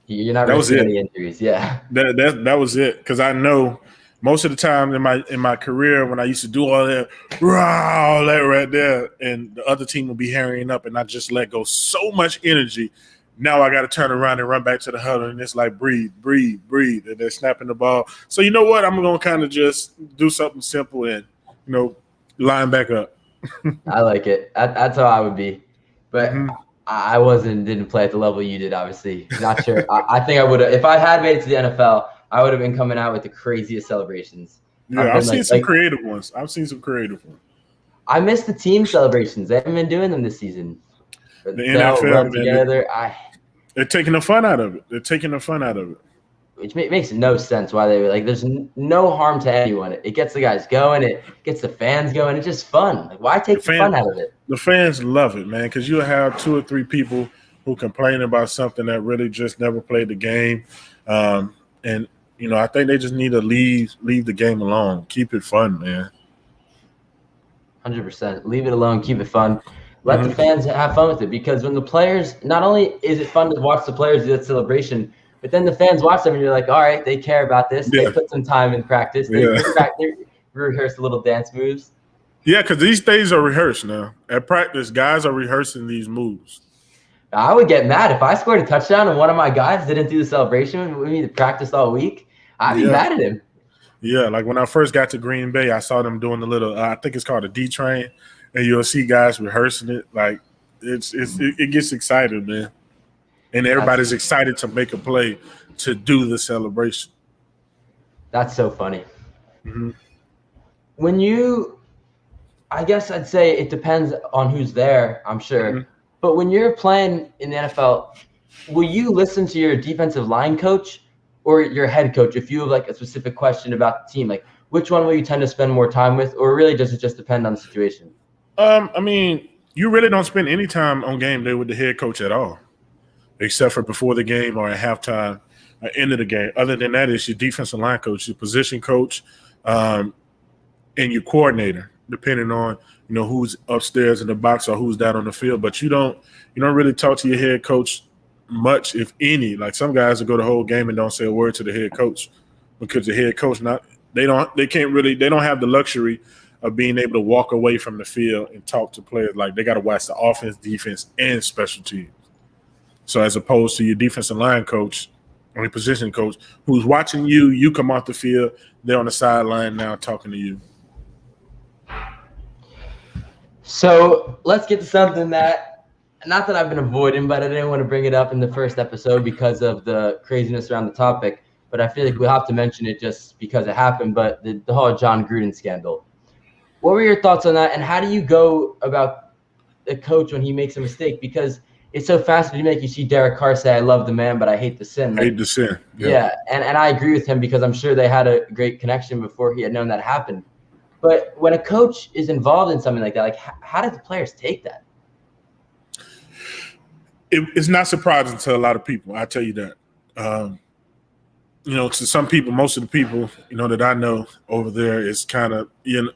You're not risking any injuries, yeah. That was it, because I know most of the time in my career when I used to do all that right there, and the other team will be hurrying up, and I just let go so much energy. Now I got to turn around and run back to the huddle, and it's breathe, and they're snapping the ball. So you know what? I'm going to kind of just do something simple and, line back up. I like it. That's how I would be. But I didn't play at the level you did, obviously. Not sure. I think I would have, if I had made it to the NFL, I would have been coming out with the craziest celebrations. Yeah, I've seen some creative ones. I miss the team celebrations. They haven't been doing them this season. The NFL, together. They're taking the fun out of it. Which makes no sense why they were there's no harm to anyone. It gets the guys going. It gets the fans going. It's just fun. Why take the fun out of it? The fans love it, man, because you'll have 2 or 3 people who complain about something that really just never played the game. And I think they just need to leave the game alone. Keep it fun, man. 100%. Leave it alone. Keep it fun. Let the fans have fun with it, because when the players, not only is it fun to watch the players do that celebration, but then the fans watch them and you're all right, they care about this. Yeah. They put some time in practice. They rehearse little dance moves. Yeah, because these things are rehearsed now. At practice, guys are rehearsing these moves. I would get mad if I scored a touchdown and one of my guys didn't do the celebration. We need to practice all week. I'd be mad at him. Yeah, when I first got to Green Bay, I saw them doing the little, I think it's called a D train, and you'll see guys rehearsing it. It gets excited, man. And everybody's excited to make a play to do the celebration. That's so funny. When I guess I'd say it depends on who's there, I'm sure. But when you're playing in the NFL, will you listen to your defensive line coach or your head coach if you have a specific question about the team? Which one will you tend to spend more time with, or really does it just depend on the situation? I mean, you really don't spend any time on game day with the head coach at all, except for before the game or at halftime, at end of the game. Other than that, it's your defensive line coach, your position coach, and your coordinator, depending on who's upstairs in the box or who's down on the field. But you don't really talk to your head coach much, if any. Some guys will go the whole game and don't say a word to the head coach, because the head coach they don't have the luxury of being able to walk away from the field and talk to players. They got to watch the offense, defense, and special teams. So as opposed to your defensive line coach, I mean, position coach, who's watching you. You come off the field, they're on the sideline now talking to you. So let's get to something that, not that I've been avoiding, but I didn't want to bring it up in the first episode because of the craziness around the topic. But I feel like we'll have to mention it just because it happened. But the whole John Gruden scandal. What were your thoughts on that? And how do you go about a coach when he makes a mistake? Because it's so fascinating to make you see Derek Carr say, "I love the man, but I hate the sin." Hate the sin. Yeah, and I agree with him because I'm sure they had a great connection before he had known that happened. But when a coach is involved in something like that, like how did the players take that? It's not surprising to a lot of people. I tell you that. You know, to some people, most of the people, you know, that I know over there, is kind of, you know,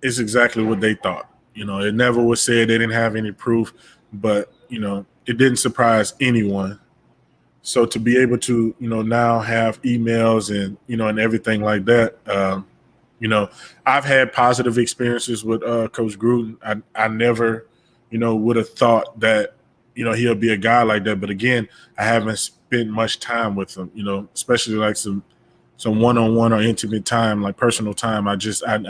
it's exactly what they thought. You know, it never was said, they didn't have any proof, but, you know, it didn't surprise anyone. So to be able to, you know, now have emails and, you know, and everything like that, you know, I've had positive experiences with Coach Gruden. I never, you know, would have thought that, you know, he'll be a guy like that. But again, I haven't spent much time with him, you know, especially like some one-on-one or intimate time, like personal time. I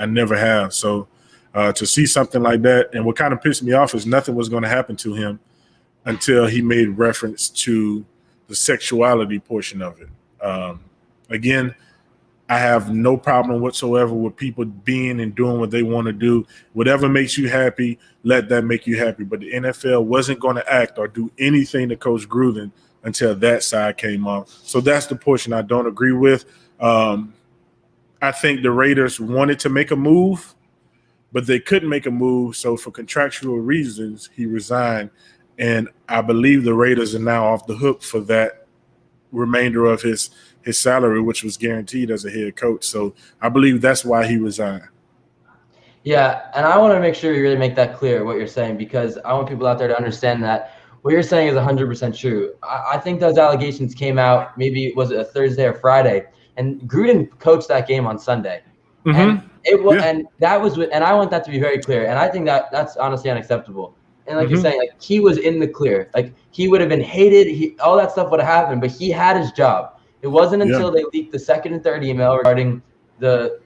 never have. So to see something like that, and what kind of pissed me off is nothing was going to happen to him until he made reference to the sexuality portion of it. Again, I have no problem whatsoever with people being and doing what they want to do. Whatever makes you happy, let that make you happy. But the NFL wasn't going to act or do anything to Coach Gruden until that side came up. So that's the portion I don't agree with. I think the Raiders wanted to make a move, but they couldn't make a move. So for contractual reasons, he resigned. And I believe the Raiders are now off the hook for that remainder of his salary, which was guaranteed as a head coach. So I believe that's why he resigned. Yeah, and I want to make sure you really make that clear, what you're saying, because I want people out there to understand that what you're saying is 100% true. I think those allegations came out, maybe was it a Thursday or Friday, and Gruden coached that game on Sunday. Mm-hmm. And it was, and that was, and I want that to be very clear. And I think that that's honestly unacceptable. And like you're saying, like he was in the clear. Like he would have been hated. All that stuff would have happened, but he had his job. It wasn't until they leaked the second and third email regarding the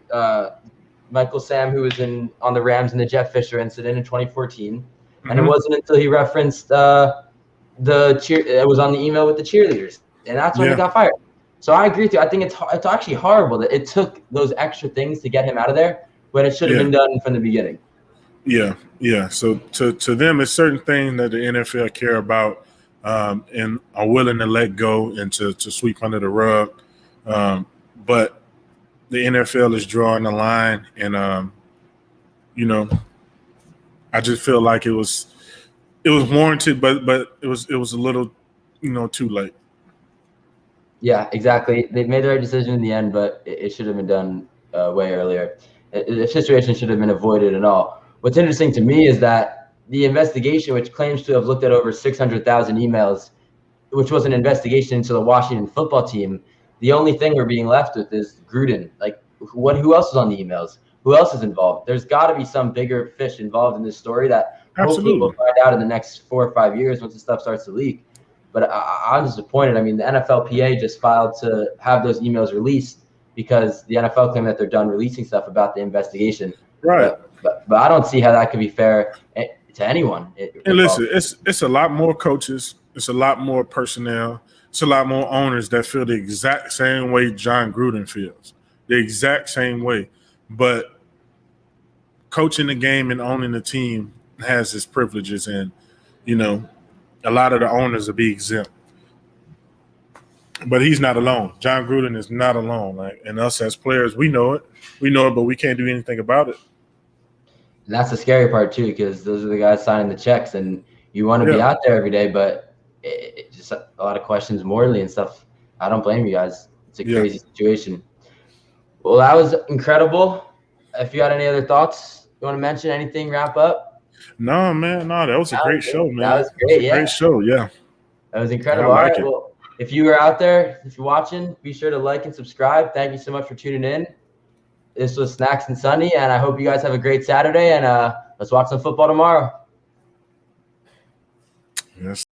Michael Sam, who was on the Rams in the Jeff Fisher incident in 2014, and it wasn't until he referenced it was on the email with the cheerleaders, and that's when he got fired. So I agree with you. I think it's actually horrible that it took those extra things to get him out of there when it should have been done from the beginning. Yeah. So to them, it's certain things that the NFL care about and are willing to let go and to sweep under the rug. But the NFL is drawing the line, and you know, I just feel like it was warranted, but it was a little, you know, too late. Yeah, exactly. They made the right decision in the end, but it should have been done way earlier. The situation should have been avoided and all. What's interesting to me is that the investigation, which claims to have looked at over 600,000 emails, which was an investigation into the Washington football team, the only thing we're being left with is Gruden. Like, who else is on the emails? Who else is involved? There's got to be some bigger fish involved in this story that hopefully we'll find out in the next 4 or 5 years once the stuff starts to leak. But I'm disappointed. I mean, the NFLPA just filed to have those emails released because the NFL claimed that they're done releasing stuff about the investigation. Right. But I don't see how that could be fair to anyone. And listen, it's a lot more coaches. It's a lot more personnel. It's a lot more owners that feel the exact same way John Gruden feels, the exact same way. But coaching the game and owning the team has its privileges, and, you know, a lot of the owners will be exempt. But he's not alone. John Gruden is not alone. Like, and us as players, we know it, but we can't do anything about it. And that's the scary part too, because those are the guys signing the checks, and you want to be out there every day, but it just a lot of questions morally and stuff. I don't blame you guys. It's a crazy situation. Well, that was incredible. If you got any other thoughts, you want to mention anything, wrap up? No, man. No, that was a great show, man. That was great. Great show. Yeah. That was incredible. All right. Well, if you were out there, if you're watching, be sure to like and subscribe. Thank you so much for tuning in. This was Snacks and Sonny, and I hope you guys have a great Saturday, and let's watch some football tomorrow. Yes.